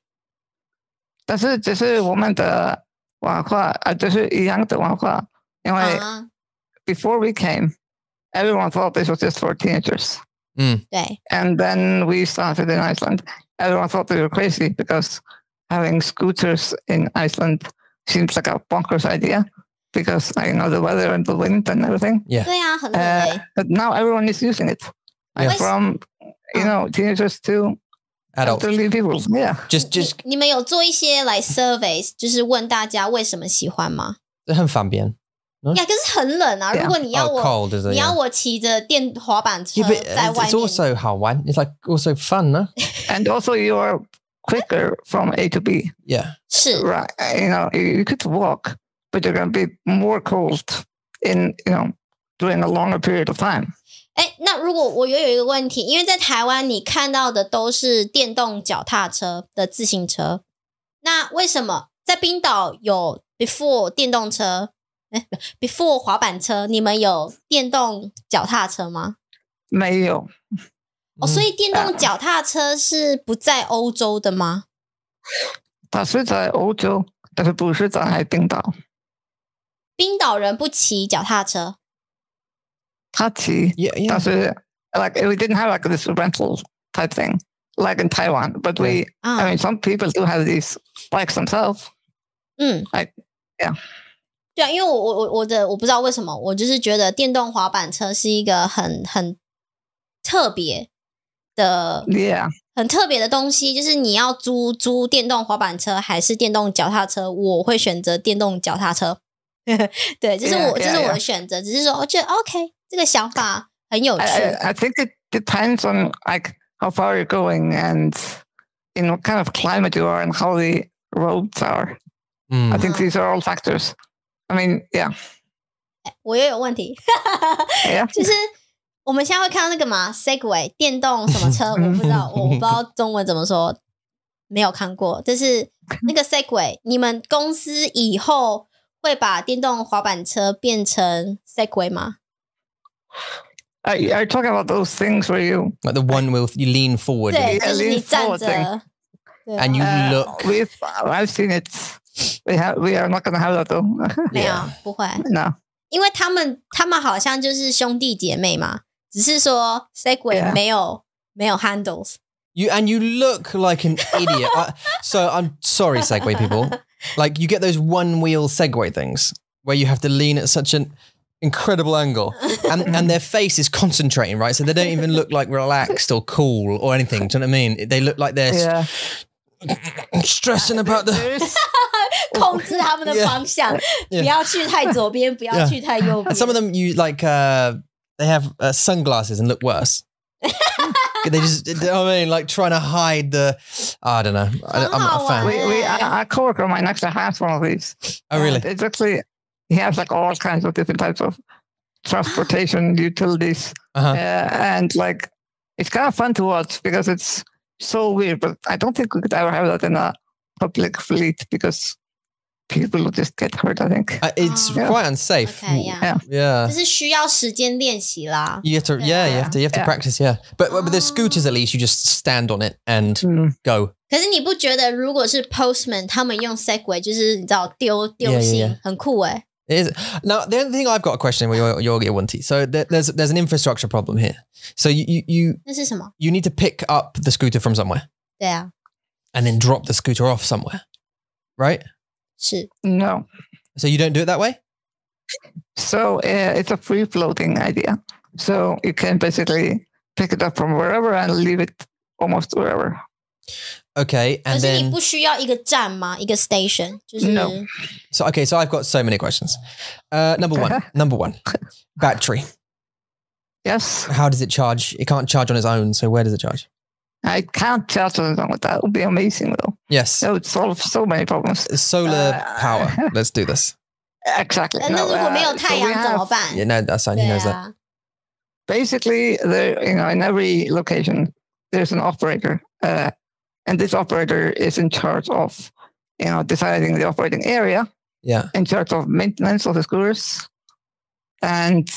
[SPEAKER 3] 但是只是我们的文化就是一样的文化，因为before we came, everyone thought this was just for teenagers.
[SPEAKER 1] 对.
[SPEAKER 3] And then we started in Iceland. Everyone thought we were crazy because having scooters in Iceland seems like a bonkers idea because I know the weather and the wind and everything.
[SPEAKER 2] Yeah.
[SPEAKER 1] 对啊，很冷欸。
[SPEAKER 3] But now everyone is using it. Like from, teenagers to
[SPEAKER 2] Adults.
[SPEAKER 3] elderly people. Yeah.
[SPEAKER 2] Just
[SPEAKER 1] 你们有做一些like surveys，就是问大家为什么喜欢吗？
[SPEAKER 2] 很方便。
[SPEAKER 1] 呀，可是很冷啊！
[SPEAKER 3] Yeah.
[SPEAKER 1] 如果你要我
[SPEAKER 2] cold, is it?
[SPEAKER 1] 你要我骑着电滑板车
[SPEAKER 2] Yeah, but
[SPEAKER 1] 在外
[SPEAKER 2] it's
[SPEAKER 1] 面，
[SPEAKER 2] also 好玩. It's like also fun, no?
[SPEAKER 3] And also you are quicker from A to B.
[SPEAKER 2] Yeah.
[SPEAKER 1] 是
[SPEAKER 3] Right. You could walk, but you're going to be more cold in, during a longer period of time.
[SPEAKER 1] 哎，那如果我有一个问题，因为在台湾你看到的都是电动脚踏车的自行车，那为什么在冰岛有 before 电动车，before 滑板车，你们有电动脚踏车吗？
[SPEAKER 3] 没有。
[SPEAKER 1] 哦，所以电动脚踏车是不在欧洲的吗？
[SPEAKER 3] 它是在欧洲，但是不是在冰岛。
[SPEAKER 1] 冰岛人不骑脚踏车。
[SPEAKER 3] 他骑，
[SPEAKER 2] Yeah.
[SPEAKER 3] 但是 like we didn't have like this rental type thing like in Taiwan, but we, I mean, some people do have these bikes themselves. Like, yeah.
[SPEAKER 1] 对啊，因为我不知道为什么，我就是觉得电动滑板车是一个很特别的
[SPEAKER 3] Yeah.
[SPEAKER 1] 很特别的东西，就是你要租电动滑板车还是电动脚踏车，我会选择电动脚踏车。对，这是我的选择，只是说我觉得 OK， 这个想法很有趣。
[SPEAKER 3] I think it depends on like how far you're going and in what kind of climate you are and how the roads are. I think these are all factors. I mean, yeah.
[SPEAKER 1] 我又有问题，就是我们现在会看到那个嘛 Segway 电动什么车，我不知道，我不知道中文怎么说，没有看过。就是那个 Segway， 你们公司以后会把电动滑板车变成 Segway 吗？
[SPEAKER 3] Are you talking about those things where you
[SPEAKER 2] like the one wheel you lean forward
[SPEAKER 1] 对，就是你站着
[SPEAKER 2] and you look.
[SPEAKER 3] I've seen it. We are not going to have that though.
[SPEAKER 1] 没有，不会。
[SPEAKER 3] No.
[SPEAKER 1] 因为他们好像就是兄弟姐妹嘛，只是说 Segway 没有 handles。
[SPEAKER 2] You look like an idiot. So I'm sorry, Segway people. Like you get those one wheel Segway things where you have to lean at such an incredible angle, and their face is concentrating, right? So they don't even look like relaxed or cool or anything. Do you know what I mean? They look like they're stressing about the
[SPEAKER 1] 控制他们的方向，不要去太左边，不要去太右边。
[SPEAKER 2] And some of them you like they have sunglasses and look worse. They just, you know what I mean, like trying to hide the. I don't know. I'm not a fan.
[SPEAKER 3] Our coworker of mine actually has one of these.
[SPEAKER 2] Oh, really?
[SPEAKER 3] It's actually, he has like all kinds of different types of transportation utilities, and like it's kind of fun to watch because it's so weird. But I don't think we could ever have that in a public fleet because people will just get hurt, I think.
[SPEAKER 2] It's quite unsafe.
[SPEAKER 1] Okay,
[SPEAKER 2] yeah.
[SPEAKER 1] 就是需要时间练习啦。
[SPEAKER 2] You have to, you have to practice, But with the scooters, at least you just stand on it and go.
[SPEAKER 1] 可是你不觉得如果是 postman 他们用 Segway 就是你知道丢信很酷欸？
[SPEAKER 2] It is. Now, the only thing I've got a question with your Wanty. So there's an infrastructure problem here. So you
[SPEAKER 1] 那是什么？
[SPEAKER 2] you need to pick up the scooter from somewhere.
[SPEAKER 1] 对啊，
[SPEAKER 2] And then drop the scooter off somewhere, right?
[SPEAKER 1] 是
[SPEAKER 3] No.
[SPEAKER 2] So you don't do it that way?
[SPEAKER 3] So it's a free floating idea. So you can basically pick it up from wherever and leave it almost wherever.
[SPEAKER 2] Okay, and
[SPEAKER 1] 就是你
[SPEAKER 2] then
[SPEAKER 1] 不需要一个站吗？一个 station 就是
[SPEAKER 3] No.
[SPEAKER 2] so I've got so many questions. Number one, battery.
[SPEAKER 3] Yes.
[SPEAKER 2] How does it charge? It can't charge on its own. So where does it charge?
[SPEAKER 3] I can't charge anything with that. That would be amazing though.
[SPEAKER 2] Yes,
[SPEAKER 3] That would solve so many problems.
[SPEAKER 2] solar power. Let's do this.
[SPEAKER 3] Exactly.
[SPEAKER 1] 那如果没有太阳怎么办？
[SPEAKER 2] Yeah, no, that's fine. He
[SPEAKER 1] 对
[SPEAKER 2] knows that.
[SPEAKER 1] 啊，
[SPEAKER 3] Basically, there, in every location, there's an operator, and this operator is in charge of, deciding the operating area,
[SPEAKER 2] Yeah.
[SPEAKER 3] in charge of maintenance of the scooters, and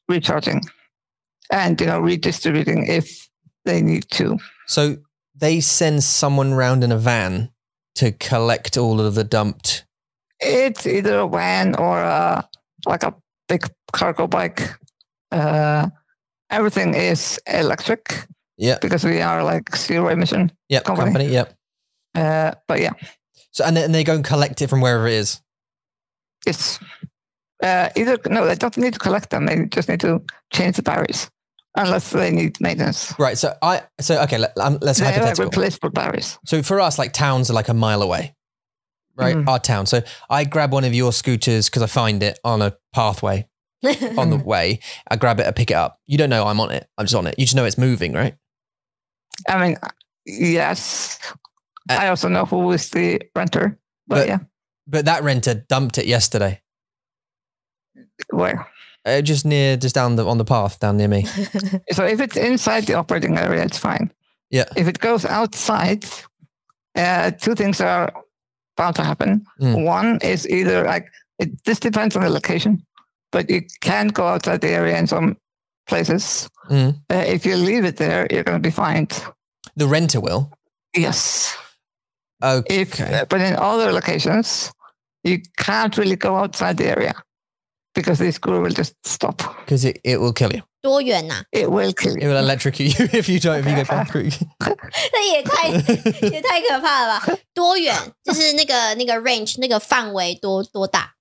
[SPEAKER 3] recharging, and redistributing if they need to.
[SPEAKER 2] So they send someone round in a van to collect all of the dumped.
[SPEAKER 3] It's either a van or like a big cargo bike. everything is electric.
[SPEAKER 2] Yeah.
[SPEAKER 3] Because we are like zero emission company.
[SPEAKER 2] Yep.
[SPEAKER 3] But yeah.
[SPEAKER 2] So and they go and collect it from wherever it is.
[SPEAKER 3] It's they don't need to collect them. They just need to change the batteries, unless they need maintenance.
[SPEAKER 2] Right. So okay. Let's
[SPEAKER 3] they
[SPEAKER 2] hypothetical.
[SPEAKER 3] Like replaceable batteries.
[SPEAKER 2] So for us, like towns are like a mile away, right? Our town. So I grab one of your scooters because I find it on a pathway on the way. I grab it, I pick it up. You don't know I'm on it. I'm just on it. You just know it's moving, right?
[SPEAKER 3] I mean, yes. I also know who is the renter, but yeah.
[SPEAKER 2] But that renter dumped it yesterday.
[SPEAKER 3] Where?
[SPEAKER 2] Just down on the path down near me.
[SPEAKER 3] So if it's inside the operating area, it's fine.
[SPEAKER 2] Yeah.
[SPEAKER 3] If it goes outside, two things are bound to happen. One is either this depends on the location, but you can go outside the area in some places. If you leave it there, you're going to be fined.
[SPEAKER 2] The renter will?
[SPEAKER 3] Yes.
[SPEAKER 2] Okay.
[SPEAKER 3] But in other locations, you can't really go outside the area because the screw will just stop.
[SPEAKER 2] Because it will kill you.
[SPEAKER 1] 多远呐？
[SPEAKER 3] It will kill you.
[SPEAKER 2] It will electrocute you if you go through.
[SPEAKER 1] 那也太可怕了吧？多远？就是那个 range 那个范围多大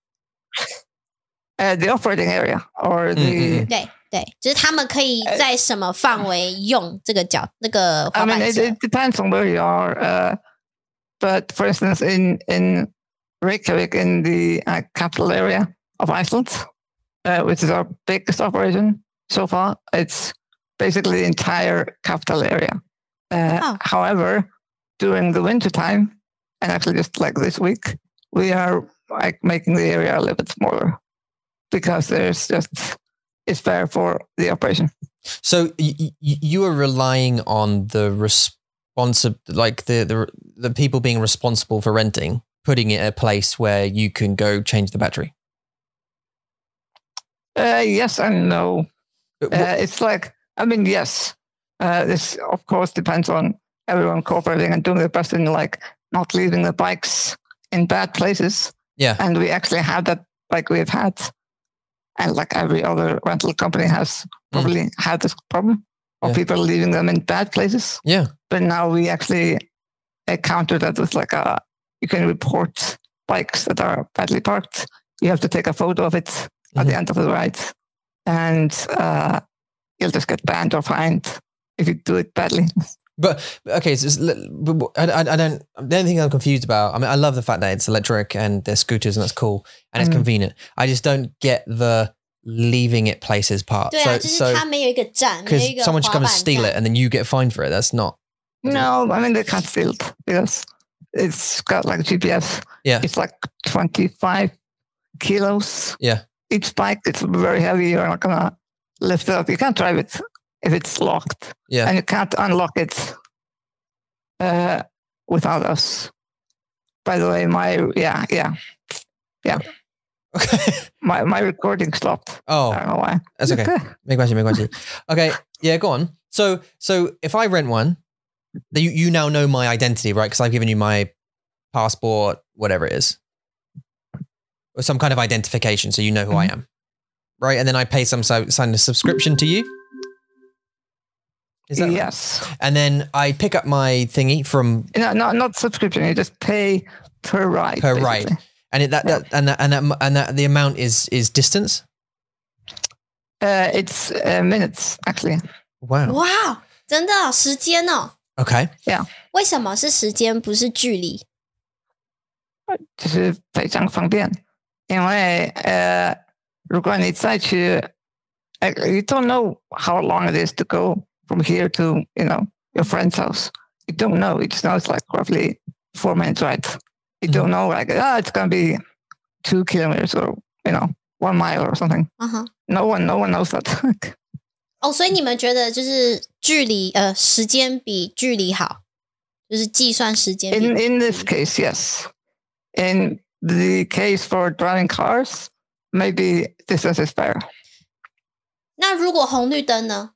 [SPEAKER 3] ？The operating area or the
[SPEAKER 1] 对，就是他们可以在什么范围用这个那个滑板车
[SPEAKER 3] I mean, it depends on where you are. But for instance, in Reykjavik, in the capital area of Iceland, which is our biggest operation so far, it's basically the entire capital area. However, during the winter time, and actually just like this week, we are making the area a little bit smaller because it's fair for the operation.
[SPEAKER 2] So you are relying on the the people being responsible for renting, putting it in a place where you can go change the battery.
[SPEAKER 3] Yes and no. It's yes. This of course depends on everyone cooperating and doing their best in not leaving the bikes in bad places.
[SPEAKER 2] Yeah.
[SPEAKER 3] And we actually have that we've had. And every other rental company has probably had this problem of people leaving them in bad places.
[SPEAKER 2] Yeah.
[SPEAKER 3] But now we actually counter that with you can report bikes that are badly parked. You have to take a photo of it at the end of the ride. And you'll just get banned or fined if you do it badly.
[SPEAKER 2] But okay, so I don't. The only thing I'm confused about. I mean, I love the fact that it's electric and they're scooters and that's cool and it's convenient. I just don't get the leaving it places part.
[SPEAKER 1] 对啊，就是它没有一个站，没有一个
[SPEAKER 2] someone just
[SPEAKER 1] 滑板
[SPEAKER 2] come and steal it and then you get fined for it. That's not.
[SPEAKER 3] No, I mean they can't steal it because it's got GPS.
[SPEAKER 2] Yeah,
[SPEAKER 3] it's 25 kilos.
[SPEAKER 2] Yeah,
[SPEAKER 3] each bike. It's very heavy. You're not gonna lift it up. You can't drive it if it's locked.
[SPEAKER 2] Yeah.
[SPEAKER 3] And you can't unlock it without us. By the way, yeah.
[SPEAKER 2] Okay.
[SPEAKER 3] My recording stopped.
[SPEAKER 2] Oh.
[SPEAKER 3] I don't know why.
[SPEAKER 2] That's okay. Make question. Okay. Yeah, go on. So if I rent one, you now know my identity, right? Because I've given you my passport, whatever it is. Or some kind of identification so you know who I am. Right? And then I pay sign a subscription to you. Is that
[SPEAKER 3] yes.
[SPEAKER 2] Right? And then I pick up my thingy from
[SPEAKER 3] not subscription. You just pay per ride.
[SPEAKER 2] Per ride, and that the amount is distance.
[SPEAKER 3] It's minutes actually.
[SPEAKER 2] Wow,
[SPEAKER 1] 真的时间哦。
[SPEAKER 2] Okay.
[SPEAKER 3] Yeah.
[SPEAKER 1] 为什么是时间不是距离？
[SPEAKER 3] 就是非常方便，因为如果你再去，you don't know how long it is to go from here to your friend's house. You don't know. You just know it's roughly 4 minutes ride. You don't know it's gonna be 2 kilometers or 1 mile or something. No one knows that.
[SPEAKER 1] 所以你们觉得就是时间比距离好，就是计算时间。
[SPEAKER 3] In this case, yes. In the case for driving cars, maybe distance is better.
[SPEAKER 1] 那如果红绿灯呢？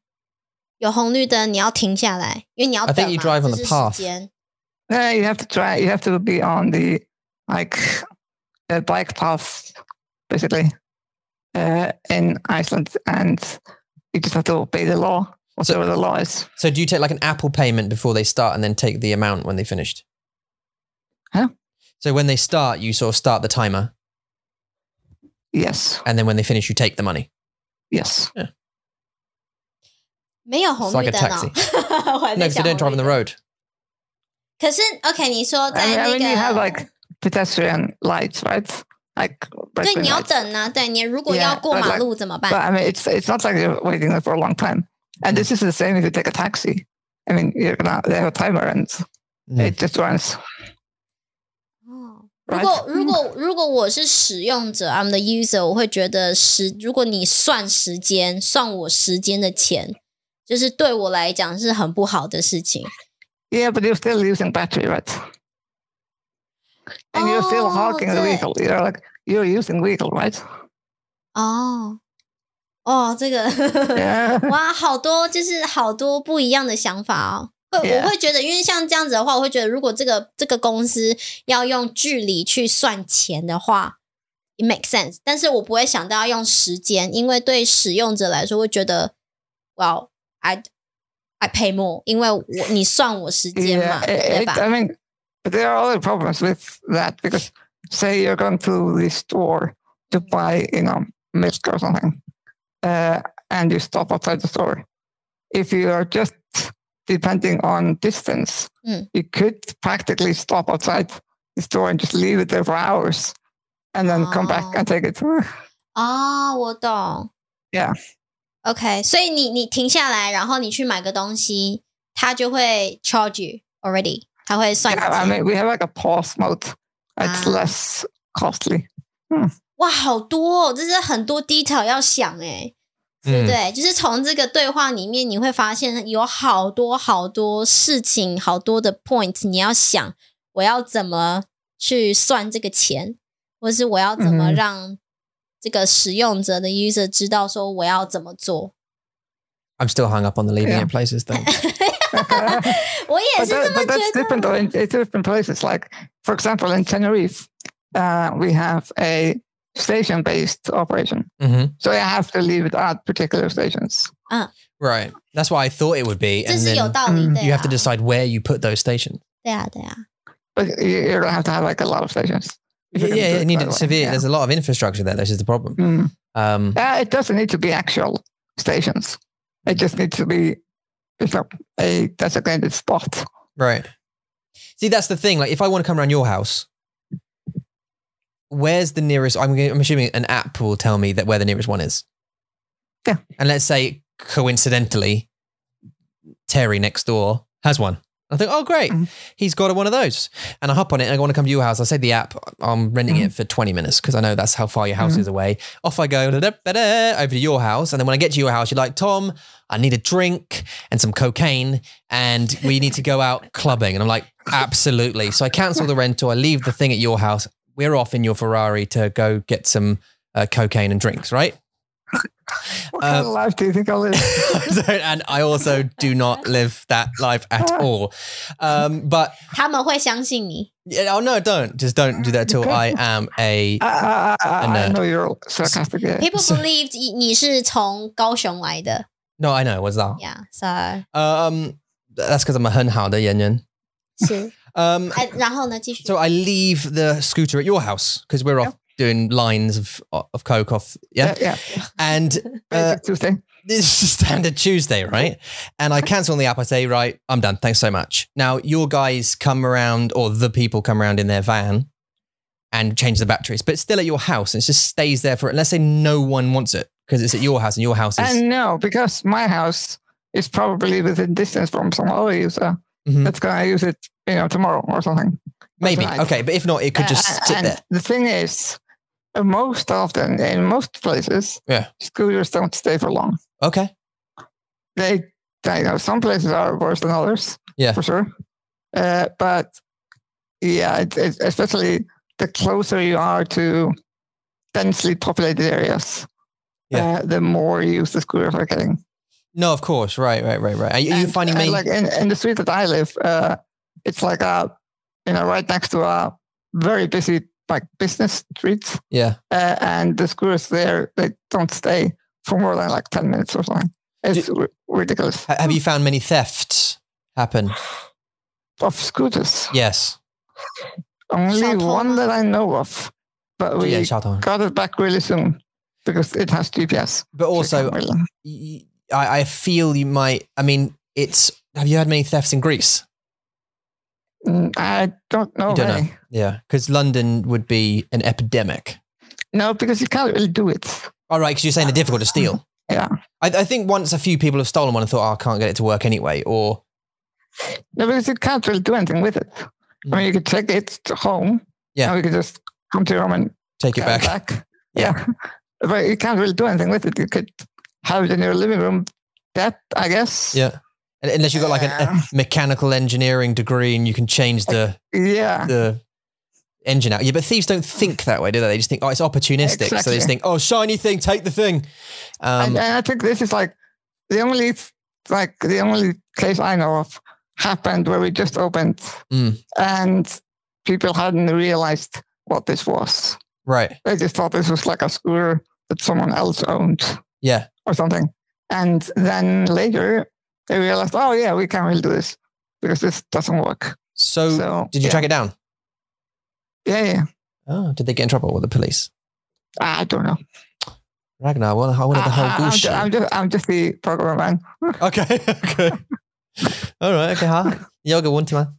[SPEAKER 1] 有红绿灯，你要停下来，因为你要等嘛。
[SPEAKER 2] I think you drive on the path.
[SPEAKER 3] You have to try. You have to be on the bike path, basically, in Iceland. And You just have to obey the law, whatever the law is.
[SPEAKER 2] So do you take like an Apple payment before they start and then take the amount when they finished?
[SPEAKER 3] Huh?
[SPEAKER 2] So when they start, you sort of start the timer.
[SPEAKER 3] Yes.
[SPEAKER 2] And then when they finish, you take the money.
[SPEAKER 3] Yes.
[SPEAKER 2] Yeah.
[SPEAKER 1] 没有红绿灯哦。
[SPEAKER 2] No, because they don't drive on the road.
[SPEAKER 1] 可是 OK， 你说在那个
[SPEAKER 3] I mean, you have like pedestrian lights, right? Like
[SPEAKER 1] 对，你要等啊，对你如果要过马路怎么办？
[SPEAKER 3] But I mean, it's not like you're waiting for a long time. And this is the same if you take a taxi. I mean, they have a timer and it just runs.
[SPEAKER 1] 如果我是使用者 ，I'm the user， 我会觉得如果你算时间，算我时间的钱，就是对我来讲是很不好的事情。
[SPEAKER 3] Yeah, but you're still using battery, right? And you're still hogging the vehicle. You're using vehicle, right?
[SPEAKER 1] 这个哇，好多就是好多不一样的想法哦。我会觉得，因为像这样子的话，我会觉得，如果这个公司要用距离去算钱的话 ，it makes sense。但是我不会想到要用时间，因为对使用者来说，会觉得 ，Well, I pay more， 因为你算我时间嘛，对吧
[SPEAKER 3] I mean, there are other problems with that because say you're going to the store to buy, milk or something, and you stop outside the store. If you are just depending on distance, you could practically stop outside the store and just leave it there for hours and then come back and take it.
[SPEAKER 1] 我懂。
[SPEAKER 3] Yeah.
[SPEAKER 1] OK， 所以你停下来，然后你去买个东西，它就会 charge you already， 它会算你钱。
[SPEAKER 3] I mean, we have like a pause mode. It's less costly.
[SPEAKER 1] 哇，好多哦，这是很多 detail 要想哎。对不对？就是从这个对话里面，你会发现有好多好多事情，好多的 point， 你要想我要怎么去算这个钱，或是我要怎么让这个使用者的 user 知道说我要怎么做。
[SPEAKER 2] I'm still hung up on the leaving it places thing.
[SPEAKER 1] 我也是这么觉得。
[SPEAKER 3] But that's different though in different places. Like, for example, in Tenerife, we have a station-based operation. So you have to leave it at particular stations.
[SPEAKER 2] Right. That's what I thought it would be. And
[SPEAKER 1] 这是有道理的。
[SPEAKER 2] You have to decide where you put those stations.
[SPEAKER 1] 对啊。
[SPEAKER 3] But you're going to have like a lot of stations.
[SPEAKER 2] Yeah, you need it severe. Yeah. There's a lot of infrastructure there. This is the problem.
[SPEAKER 3] It doesn't need to be actual stations. It just needs to be a designated spot.
[SPEAKER 2] Right. See, that's the thing. Like, if I want to come around your house, where's the nearest? I'm assuming an app will tell me that where the nearest one is.
[SPEAKER 3] Yeah.
[SPEAKER 2] And let's say coincidentally, Terry next door has one. I think, oh, great. He's got one of those. And I hop on it and I want to come to your house. I say the app, I'm renting it for 20 minutes because I know that's how far your house is away. Off I go over to your house. And then when I get to your house, you're like, Tom, I need a drink and some cocaine and we need to go out clubbing. And I'm like, absolutely. So I cancel the rental. I leave the thing at your house. We're off in your Ferrari to go get some cocaine and drinks, right?
[SPEAKER 3] What kind of life do you think I live?
[SPEAKER 2] And I also do not live that life at all. But
[SPEAKER 1] 他们会相信你。
[SPEAKER 2] Oh no, don't do that till I am a nerd.
[SPEAKER 3] I know you're sarcastic. Yeah.
[SPEAKER 1] People believed 你是从高雄来的。
[SPEAKER 2] No, I know. What's that?
[SPEAKER 1] Yeah, so.
[SPEAKER 2] That's because I'm a 很好的演员。
[SPEAKER 1] 是。然后呢，继续。
[SPEAKER 2] So I leave the scooter at your house because we're off doing lines of coke off. Yeah. And
[SPEAKER 3] Tuesday.
[SPEAKER 2] This is standard Tuesday, right? And I cancel on the app. I say, right, I'm done. Thanks so much. Now your guys come around, or the people come around in their van and change the batteries, but it's still at your house. And it just stays there for, let's say no one wants it because it's at your house and your house is.
[SPEAKER 3] And no, because my house is probably within distance from some other user that's going to use it, tomorrow or something.
[SPEAKER 2] Maybe. Okay. But if not, it could just sit there.
[SPEAKER 3] The thing is, most often in most places, scooters don't stay for long.
[SPEAKER 2] Okay.
[SPEAKER 3] Some places are worse than others.
[SPEAKER 2] Yeah,
[SPEAKER 3] for sure. But yeah, it's especially the closer you are to densely populated areas, the more use the scooters are getting.
[SPEAKER 2] No, of course. Right. Are you finding me
[SPEAKER 3] like in the street that I live? It's like right next to a very busy business streets.
[SPEAKER 2] Yeah.
[SPEAKER 3] And the scooters there, they don't stay for more than like 10 minutes or something. It's ridiculous.
[SPEAKER 2] Have you found many thefts happen?
[SPEAKER 3] Of scooters?
[SPEAKER 2] Yes.
[SPEAKER 3] Only one that I know of. But we
[SPEAKER 2] got
[SPEAKER 3] it back really soon because it has GPS.
[SPEAKER 2] But also, I feel you might, I mean, have you had many thefts in Greece?
[SPEAKER 3] I don't know.
[SPEAKER 2] You don't know? Yeah, because London would be an epidemic.
[SPEAKER 3] No, because you can't really do it.
[SPEAKER 2] All right, because you're saying they're difficult to steal.
[SPEAKER 3] Yeah.
[SPEAKER 2] I think once a few people have stolen one and thought, I can't get it to work anyway, or...
[SPEAKER 3] No, because you can't really do anything with it. I mean, you could take it to home.
[SPEAKER 2] Yeah.
[SPEAKER 3] And we could just come to your home and
[SPEAKER 2] take it back.
[SPEAKER 3] Yeah. But you can't really do anything with it. You could have it in your living room, I guess.
[SPEAKER 2] Yeah. Unless you've got like a mechanical engineering degree and you can change the engine out. Yeah, but thieves don't think that way, do they? They just think, it's opportunistic. Exactly. So they just think, shiny thing, take the thing.
[SPEAKER 3] And I think this is like the only case I know of happened where we just opened and people hadn't realized what this was.
[SPEAKER 2] Right.
[SPEAKER 3] They just thought this was like a scooter that someone else owned.
[SPEAKER 2] Yeah.
[SPEAKER 3] Or something. And then later they realized, we can't really do this because this doesn't work.
[SPEAKER 2] So did you track it down?
[SPEAKER 3] Yeah.
[SPEAKER 2] Oh, did they get in trouble with the police?
[SPEAKER 3] I don't know.
[SPEAKER 2] Ragnar, I wanted the whole goose.
[SPEAKER 3] I'm just the program man.
[SPEAKER 2] Okay. All right. Okay. 好，你有个问题吗？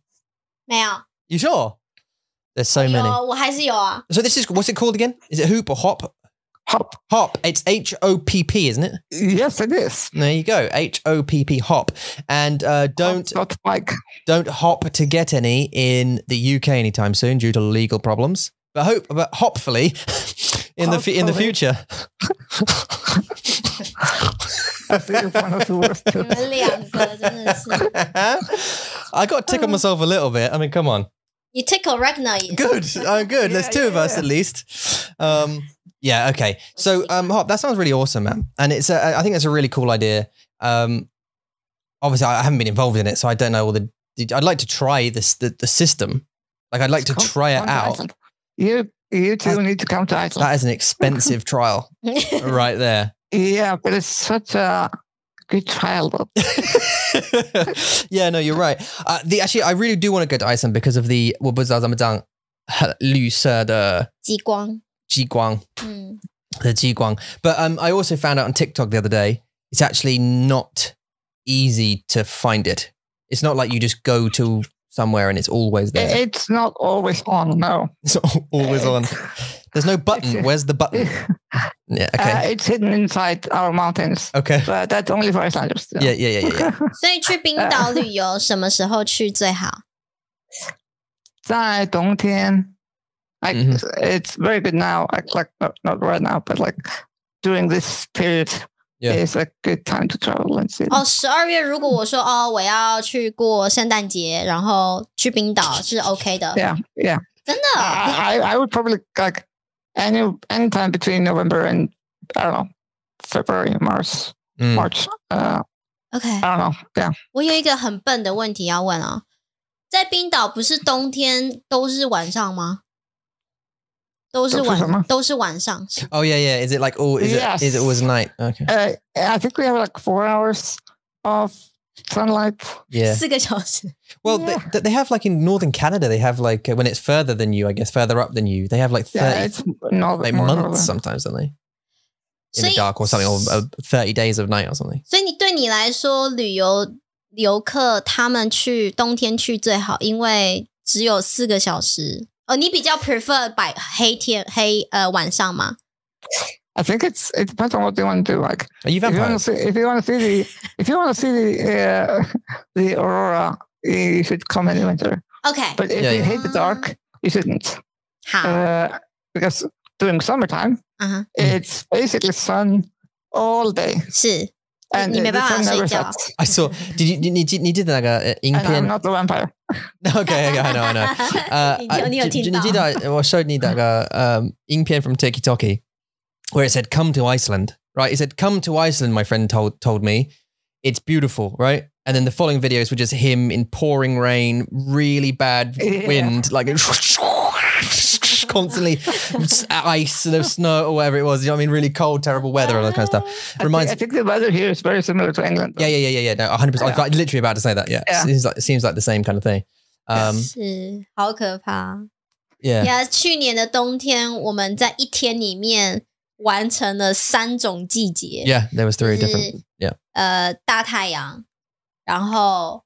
[SPEAKER 1] 没有。
[SPEAKER 2] You sure? There's so many.
[SPEAKER 1] 我还是有啊。
[SPEAKER 2] So this is, what's it called again? Is it hoop or hop? Hop. It's HOPP, isn't it?
[SPEAKER 3] Yes, it is.
[SPEAKER 2] There you go. HOPP, hop. And don't hop to get any in the UK anytime soon due to legal problems. But hopefully in the future.
[SPEAKER 3] I think it's one of the worst.
[SPEAKER 2] I got to tickle myself a little bit. I mean, come on.
[SPEAKER 1] You tickle Ragnar.
[SPEAKER 2] Good. Good. There's two of us at least. Yeah. Okay. So, Hop, that sounds really awesome, man. And I think it's a really cool idea. Obviously, I haven't been involved in it, so I don't know all the. I'd like to try the system. Like, I'd like to try it out.
[SPEAKER 3] You two need to come to Iceland.
[SPEAKER 2] That is an expensive trial, right there.
[SPEAKER 3] Yeah, but it's such a good trial.
[SPEAKER 2] Yeah, no, you're right. Actually, I really do want to go to Iceland because of the 我不知道怎么讲绿色的激光 the 激光 But I also found out on TikTok the other day, it's actually not easy to find it. It's not like you just go to somewhere and it's always there.
[SPEAKER 3] It's not always on, no.
[SPEAKER 2] It's not always on. There's no button. Where's the button? Yeah, okay.
[SPEAKER 3] It's hidden inside our mountains.
[SPEAKER 2] Okay.
[SPEAKER 3] But that's only for Icelanders.
[SPEAKER 2] Yeah.
[SPEAKER 1] 所以去冰岛旅游什么时候去最好？
[SPEAKER 3] 在冬天。It's very good now. Like not right now, but like during this period, it's a good time to travel and see.
[SPEAKER 1] 12月如果我说我要去过圣诞节，然后去冰岛是 OK 的。
[SPEAKER 3] Yeah.
[SPEAKER 1] 真的。
[SPEAKER 3] I would probably like any time between November and I don't know February, March.
[SPEAKER 1] OK.
[SPEAKER 3] I don't know. Yeah.
[SPEAKER 1] 我有一个很笨的问题要问啊，在冰岛不是冬天都是晚上吗？都是晚上。
[SPEAKER 2] Oh yeah. Is it like is it always night? Okay.
[SPEAKER 3] I think we have like 4 hours of sunlight.
[SPEAKER 2] Yeah.
[SPEAKER 1] 4个小时.
[SPEAKER 2] Well, they have like in northern Canada, they have like when it's further than you, I guess further up than you, they have like 30 like months sometimes, don't they? In the dark or something, or 30 days of night or something.
[SPEAKER 1] 所以对你来说，游客他们去冬天去最好，因为只有4个小时。你比较 prefer 晚上吗？
[SPEAKER 3] I think it depends on what they want to do. Like,
[SPEAKER 2] are you vampires?
[SPEAKER 3] If you want to see the aurora, you should come in winter.
[SPEAKER 1] Okay.
[SPEAKER 3] But if you hate the dark, you shouldn't.
[SPEAKER 1] How?
[SPEAKER 3] Because during summertime, it's basically sun all day.
[SPEAKER 1] 是。
[SPEAKER 3] And
[SPEAKER 1] 你没办法睡觉。
[SPEAKER 2] I saw. 你记得那个影片
[SPEAKER 3] I'm not the vampire.
[SPEAKER 2] Okay, I know.
[SPEAKER 1] 你有听到？
[SPEAKER 2] 你记得我 showed 你那个影片 from TikTok where it said "Come to Iceland," right? It said "Come to Iceland." My friend told me it's beautiful, right? And then the following videos were just him in pouring rain, really bad wind, like constantly ice and snow or whatever it was. You know what I mean? Really cold, terrible weather, all that kind of stuff.
[SPEAKER 3] I think the weather here is very similar to England.
[SPEAKER 2] Yeah. No, 100%. I was literally about to say that. Yeah. It seems like the same kind of thing.
[SPEAKER 1] 是好可怕。
[SPEAKER 2] Yeah.
[SPEAKER 1] 去年的冬天，我们在一天里面完成了3种季节。
[SPEAKER 2] Yeah, there was 3 different. Yeah.
[SPEAKER 1] 大太阳，然后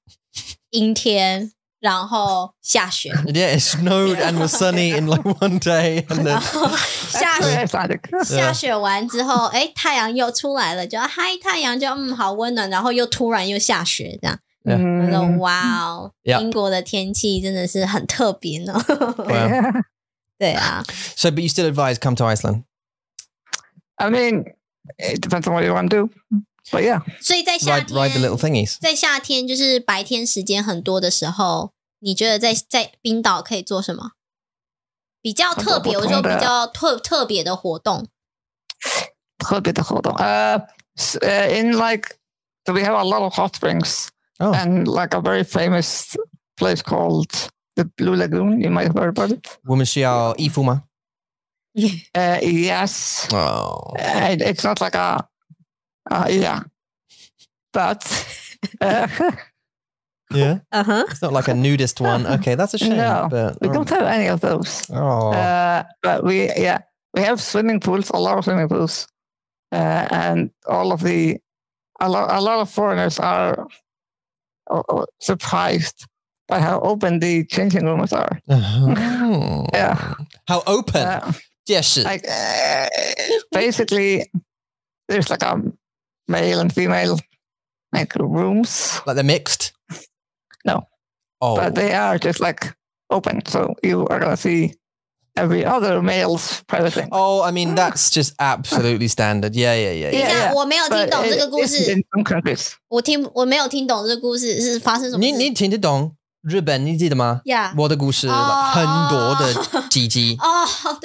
[SPEAKER 1] 阴天，然后下雪。
[SPEAKER 2] Yeah, it snowed and was sunny in like one day, and then
[SPEAKER 1] 下雪完之后，太阳又出来了，就嗨，太阳就好温暖，然后又突然又下雪这样。我说哇哦，英国的天气真的是很特别呢。对啊。
[SPEAKER 2] So, but you still advise come to Iceland?
[SPEAKER 3] I mean, it depends on what you want to do. But yeah.
[SPEAKER 1] 所以在夏天
[SPEAKER 2] ride the little thingies.
[SPEAKER 1] 在夏天就是白天时间很多的时候，你觉得在冰岛可以做什么？比较特别，我说比较特别的活动。
[SPEAKER 3] 特别的活动。In like, so we have a lot of hot springs. Oh. And like a very famous place called the Blue Lagoon. You might have heard about it.
[SPEAKER 2] 我们需要衣服吗？
[SPEAKER 3] Yes.
[SPEAKER 2] Oh.
[SPEAKER 3] It's not like a yeah. But
[SPEAKER 2] yeah. It's not like a nudist one. Okay, that's a shame.
[SPEAKER 3] No,
[SPEAKER 2] but,
[SPEAKER 3] we don't have any of those.
[SPEAKER 2] Oh.
[SPEAKER 3] But we have swimming pools, a lot of swimming pools, and a lot of foreigners are surprised by how open the changing rooms are. Yeah.
[SPEAKER 2] How open? Yes.
[SPEAKER 3] Like, basically, there's like a male and female like rooms.
[SPEAKER 2] Like they're mixed?
[SPEAKER 3] No.
[SPEAKER 2] Oh.
[SPEAKER 3] But they are just like open. So you are going to see every other male's private thing.
[SPEAKER 2] Oh, I mean, that's just absolutely standard. Yeah.
[SPEAKER 1] 我没有听懂这个故事。
[SPEAKER 3] In some countries.
[SPEAKER 1] 我没有听懂这个故事是发生什么事。
[SPEAKER 2] 你听得懂日本你记得吗？
[SPEAKER 1] Yeah.
[SPEAKER 2] 我的故事很多的鸡鸡。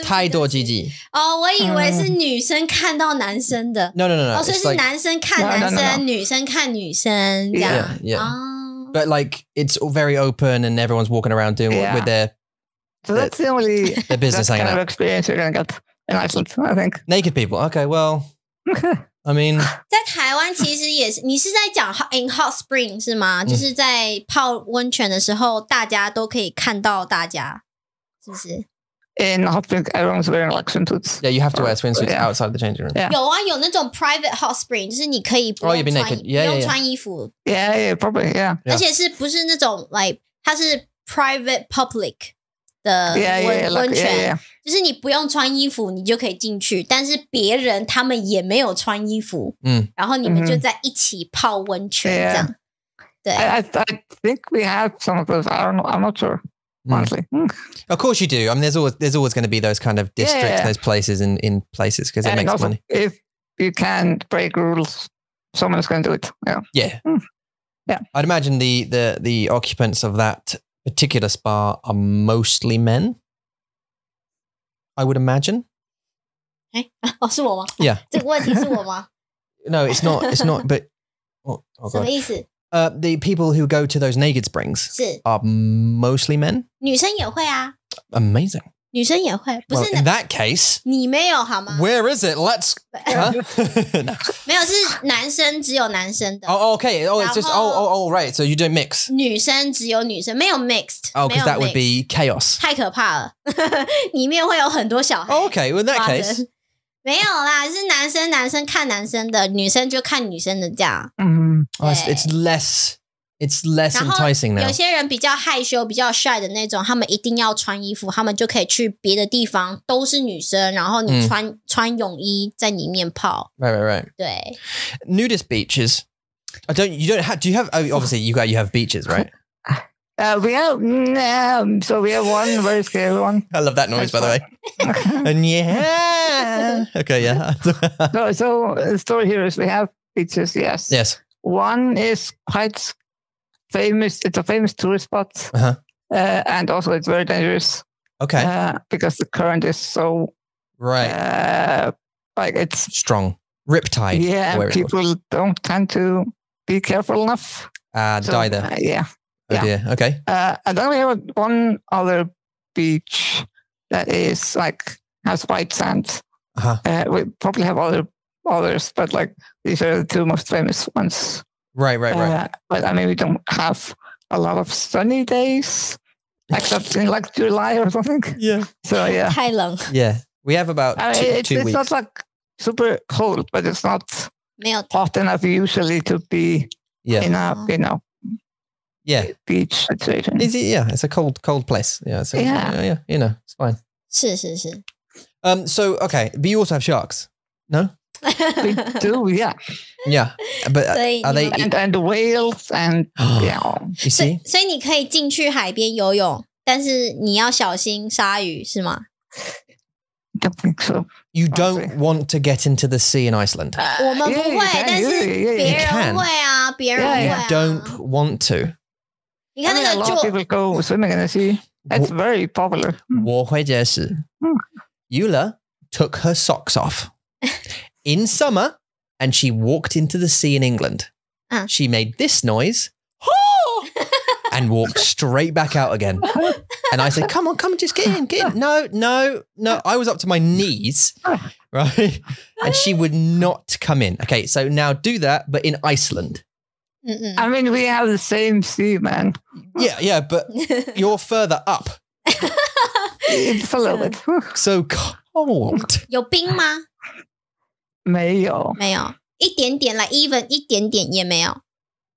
[SPEAKER 2] 太多鸡鸡。
[SPEAKER 1] 我以为是女生看到男生的。
[SPEAKER 2] No.
[SPEAKER 1] 所以是男生看男生，女生看女生这样。
[SPEAKER 2] But like it's very open and everyone's walking around doing with their.
[SPEAKER 3] So that's the only
[SPEAKER 2] their business
[SPEAKER 3] kind of experience you're going to get in Iceland, I think.
[SPEAKER 2] Naked people. Okay, well, I mean.
[SPEAKER 1] 在台湾其实也是，你是在讲 in hot spring 是吗？就是在泡温泉的时候，大家都可以看到大家，是不是？
[SPEAKER 3] In hot spring, everyone's wearing like swimsuits.
[SPEAKER 2] Yeah, you have to wear swimsuits outside the changing room.
[SPEAKER 3] Yeah.
[SPEAKER 1] 有那种 private hot spring， 就是你可以不用穿衣服。
[SPEAKER 3] Yeah, probably, yeah.
[SPEAKER 1] 而且不是那种 like 它是 private public 的温泉，就是你不用穿衣服你就可以进去，但是别人他们也没有穿衣服，然后你们就在一起泡温泉这样。对
[SPEAKER 3] I think we have some of those. I don't know. I'm not sure. Honestly.
[SPEAKER 2] Of course you do. I mean, there's always going to be those kind of districts, those places in places because it makes
[SPEAKER 3] also,
[SPEAKER 2] money.
[SPEAKER 3] If you can break rules, someone is going to do it.
[SPEAKER 2] Yeah.
[SPEAKER 3] Yeah.
[SPEAKER 2] I'd imagine the occupants of that particular spa are mostly men. I would imagine.
[SPEAKER 1] 是我吗？
[SPEAKER 2] Yeah.
[SPEAKER 1] 这个问题是我吗？
[SPEAKER 2] No, it's not. It's not. But
[SPEAKER 1] 什么意思？
[SPEAKER 2] The people who go to those naked springs are mostly men.
[SPEAKER 1] 女生也会啊。
[SPEAKER 2] Amazing.
[SPEAKER 1] 女生也会，不是
[SPEAKER 2] in that case,
[SPEAKER 1] 你没有好吗
[SPEAKER 2] ？Where is it? Let's.
[SPEAKER 1] 没有，是男生只有男生的。
[SPEAKER 2] Oh, okay. Oh, it's just right. So you don't mix.
[SPEAKER 1] 女生只有女生，没有 mixed.
[SPEAKER 2] Oh, because that would be chaos.
[SPEAKER 1] 太可怕了，里面会有很多小孩。
[SPEAKER 2] Oh, okay. Well, in that case.
[SPEAKER 1] 没有啦，是男生看男生的，女生就看女生的这样。
[SPEAKER 2] It's less enticing now.
[SPEAKER 1] 有些人比较害羞、比较 shy 的那种，他们一定要穿衣服，他们就可以去别的地方，都是女生，然后你穿泳衣在里面泡。
[SPEAKER 2] Right.
[SPEAKER 1] 对。
[SPEAKER 2] Nudist beaches. Do you have? Obviously, you have beaches, right?
[SPEAKER 3] We have we have one very scary one.
[SPEAKER 2] I love that noise, by the way. And yeah. Okay, yeah.
[SPEAKER 3] so the story here is we have beaches. Yes. One is quite famous. It's a famous tourist spot, and also it's very dangerous.
[SPEAKER 2] Okay.
[SPEAKER 3] Because the current is so
[SPEAKER 2] right.
[SPEAKER 3] Like it's
[SPEAKER 2] strong, riptide.
[SPEAKER 3] Yeah, people don't tend to be careful enough.
[SPEAKER 2] Die there.
[SPEAKER 3] Yeah.
[SPEAKER 2] Oh dear. Okay.
[SPEAKER 3] And then we have one other beach that is like has white sand. We probably have others, but like these are the two most famous ones.
[SPEAKER 2] Right.
[SPEAKER 3] But I mean, we don't have a lot of sunny days, except in like July or something.
[SPEAKER 2] Yeah.
[SPEAKER 3] So yeah.
[SPEAKER 1] 太冷。
[SPEAKER 2] Yeah. We have about 2
[SPEAKER 3] it's
[SPEAKER 2] weeks.
[SPEAKER 3] not like super cold, but it's not
[SPEAKER 1] 没有
[SPEAKER 3] hot enough usually to be
[SPEAKER 2] Yeah.
[SPEAKER 3] in a
[SPEAKER 2] Yeah.
[SPEAKER 3] beach situation.
[SPEAKER 2] Is it? Yeah. It's a cold place. Yeah. So,
[SPEAKER 3] Yeah.
[SPEAKER 2] You know, it's fine.
[SPEAKER 1] 是。
[SPEAKER 2] So, okay. But you also have sharks. No?
[SPEAKER 3] We do, yeah.
[SPEAKER 2] Yeah. But
[SPEAKER 1] 所以
[SPEAKER 2] are they,
[SPEAKER 3] And whales and yeah.
[SPEAKER 2] you see?
[SPEAKER 1] 所以你可以进去海边游泳，但是你要小心鲨鱼，是吗？
[SPEAKER 3] Don't think so.
[SPEAKER 2] You don't want to get into the sea in Iceland.
[SPEAKER 1] 我们不会，但是别人会啊，别人会
[SPEAKER 2] You
[SPEAKER 1] 啊。
[SPEAKER 2] don't want to.
[SPEAKER 1] 你看
[SPEAKER 3] I
[SPEAKER 1] 那
[SPEAKER 3] mean, a
[SPEAKER 1] 个
[SPEAKER 3] lot of people go swimming in the sea. It's very popular.
[SPEAKER 2] 我会解释. Eula took her socks off in summer and she walked into the sea in England. She made this noise and walked straight back out again. And I said, come on, just get in. No. I was up to my knees, right? And she would not come in. Okay, so now do that, but in Iceland.
[SPEAKER 3] I mean, we have the same sea, man.
[SPEAKER 2] Yeah, but you're further up.
[SPEAKER 3] It's a little bit.
[SPEAKER 2] So cold.
[SPEAKER 1] 有冰吗？
[SPEAKER 3] 没有。
[SPEAKER 1] 没有，一点点，like even 一点点也没有。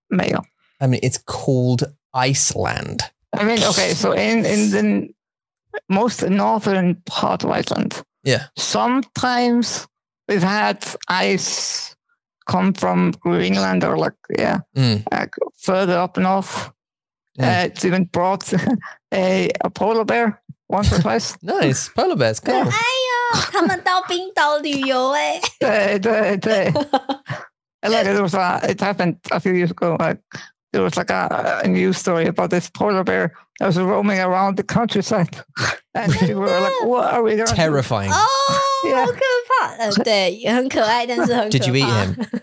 [SPEAKER 3] 没有。
[SPEAKER 2] I mean, it's called Iceland.
[SPEAKER 3] I mean, okay, so in the most northern part of Iceland,
[SPEAKER 2] Yeah.
[SPEAKER 3] sometimes we've had ice come from Greenland or like further up north. It's even brought a polar bear once or twice.
[SPEAKER 2] Nice. Polar bears. Cool.
[SPEAKER 1] 哎呦，他们到冰岛旅游哎。
[SPEAKER 3] 对。And like it happened a few years ago. Like there was like a news story about this polar bear that was roaming around the countryside, and people were like, "What are we doing?"
[SPEAKER 2] Terrifying.
[SPEAKER 1] 哦，好可怕。对，也很可爱，但是很可怕。
[SPEAKER 2] Did you eat him?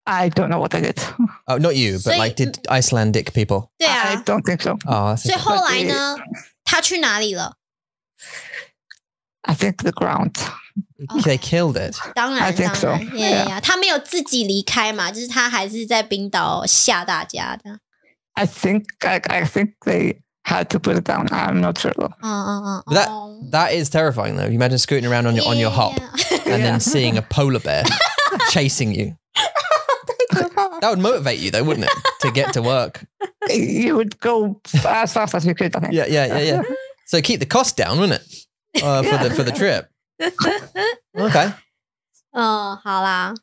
[SPEAKER 3] I don't know what I did.
[SPEAKER 2] Oh, not you, but like did Icelandic people?
[SPEAKER 1] 对啊
[SPEAKER 3] I don't think so.
[SPEAKER 2] Oh,
[SPEAKER 1] 所以后来呢，他去哪里了？
[SPEAKER 3] I think the ground.
[SPEAKER 2] they killed it.
[SPEAKER 1] 当然
[SPEAKER 3] I think so.
[SPEAKER 1] 呀，他没有自己离开嘛，就是他还是在冰岛吓大家的。
[SPEAKER 3] I think they had to put it down. I'm not sure though.
[SPEAKER 2] But that is terrifying though. You imagine scooting around on your hop and then seeing a polar bear chasing you. That would motivate you though, wouldn't it? To get to work.
[SPEAKER 3] You would go as fast as you could, I think.
[SPEAKER 2] Yeah. So keep the cost down, wouldn't it? For the trip. Okay.
[SPEAKER 1] 好啦，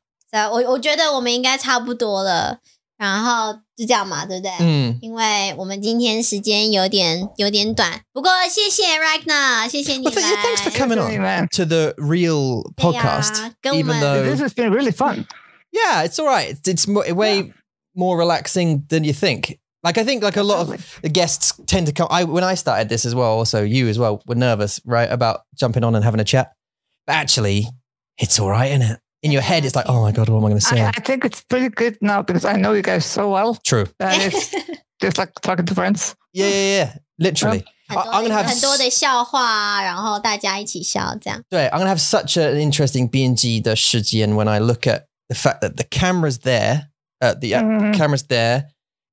[SPEAKER 1] 我觉得我们应该差不多了，然后就这样嘛，对不对？因为我们今天时间有点短，不过谢谢 Ragnar， 谢谢你来。
[SPEAKER 2] Thanks for coming on to the real podcast. Even though
[SPEAKER 3] this has been really fun.
[SPEAKER 2] Yeah, it's all right. It's way more relaxing than you think. Like I think like a lot of the guests tend to come. When I started this as well, also you as well were nervous, right, about jumping on and having a chat. But actually, it's all right, isn't it? In your head, it's like, oh my God, what am I going to say?
[SPEAKER 3] I think it's pretty good now because I know you guys so well.
[SPEAKER 2] True.
[SPEAKER 3] And it's just like talking to friends.
[SPEAKER 2] Yeah. Literally. I'm going to have
[SPEAKER 1] 很多的笑话，然后大家一起笑，这样。
[SPEAKER 2] 对, I'm going to have such an interesting BNG 的时间 when I look at the fact that the camera's there, camera's there.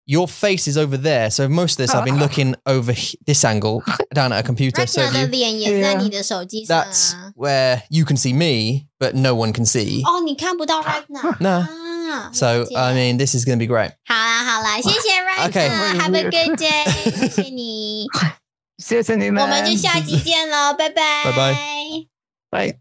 [SPEAKER 2] Your face is over there, so most of this I've been looking over this angle down at a computer. So
[SPEAKER 1] 的脸也在你的手机上啊。
[SPEAKER 2] that's where you can see me, but no one can see.
[SPEAKER 1] 哦，你看不到 Ragnar。
[SPEAKER 2] No. So I mean, this is going to be great.
[SPEAKER 1] 好啦，谢谢 Ragnar，Have a good day， 谢谢你，
[SPEAKER 3] 谢谢你们，
[SPEAKER 1] 我们就下集见喽，拜拜，
[SPEAKER 2] 拜拜，
[SPEAKER 3] 拜。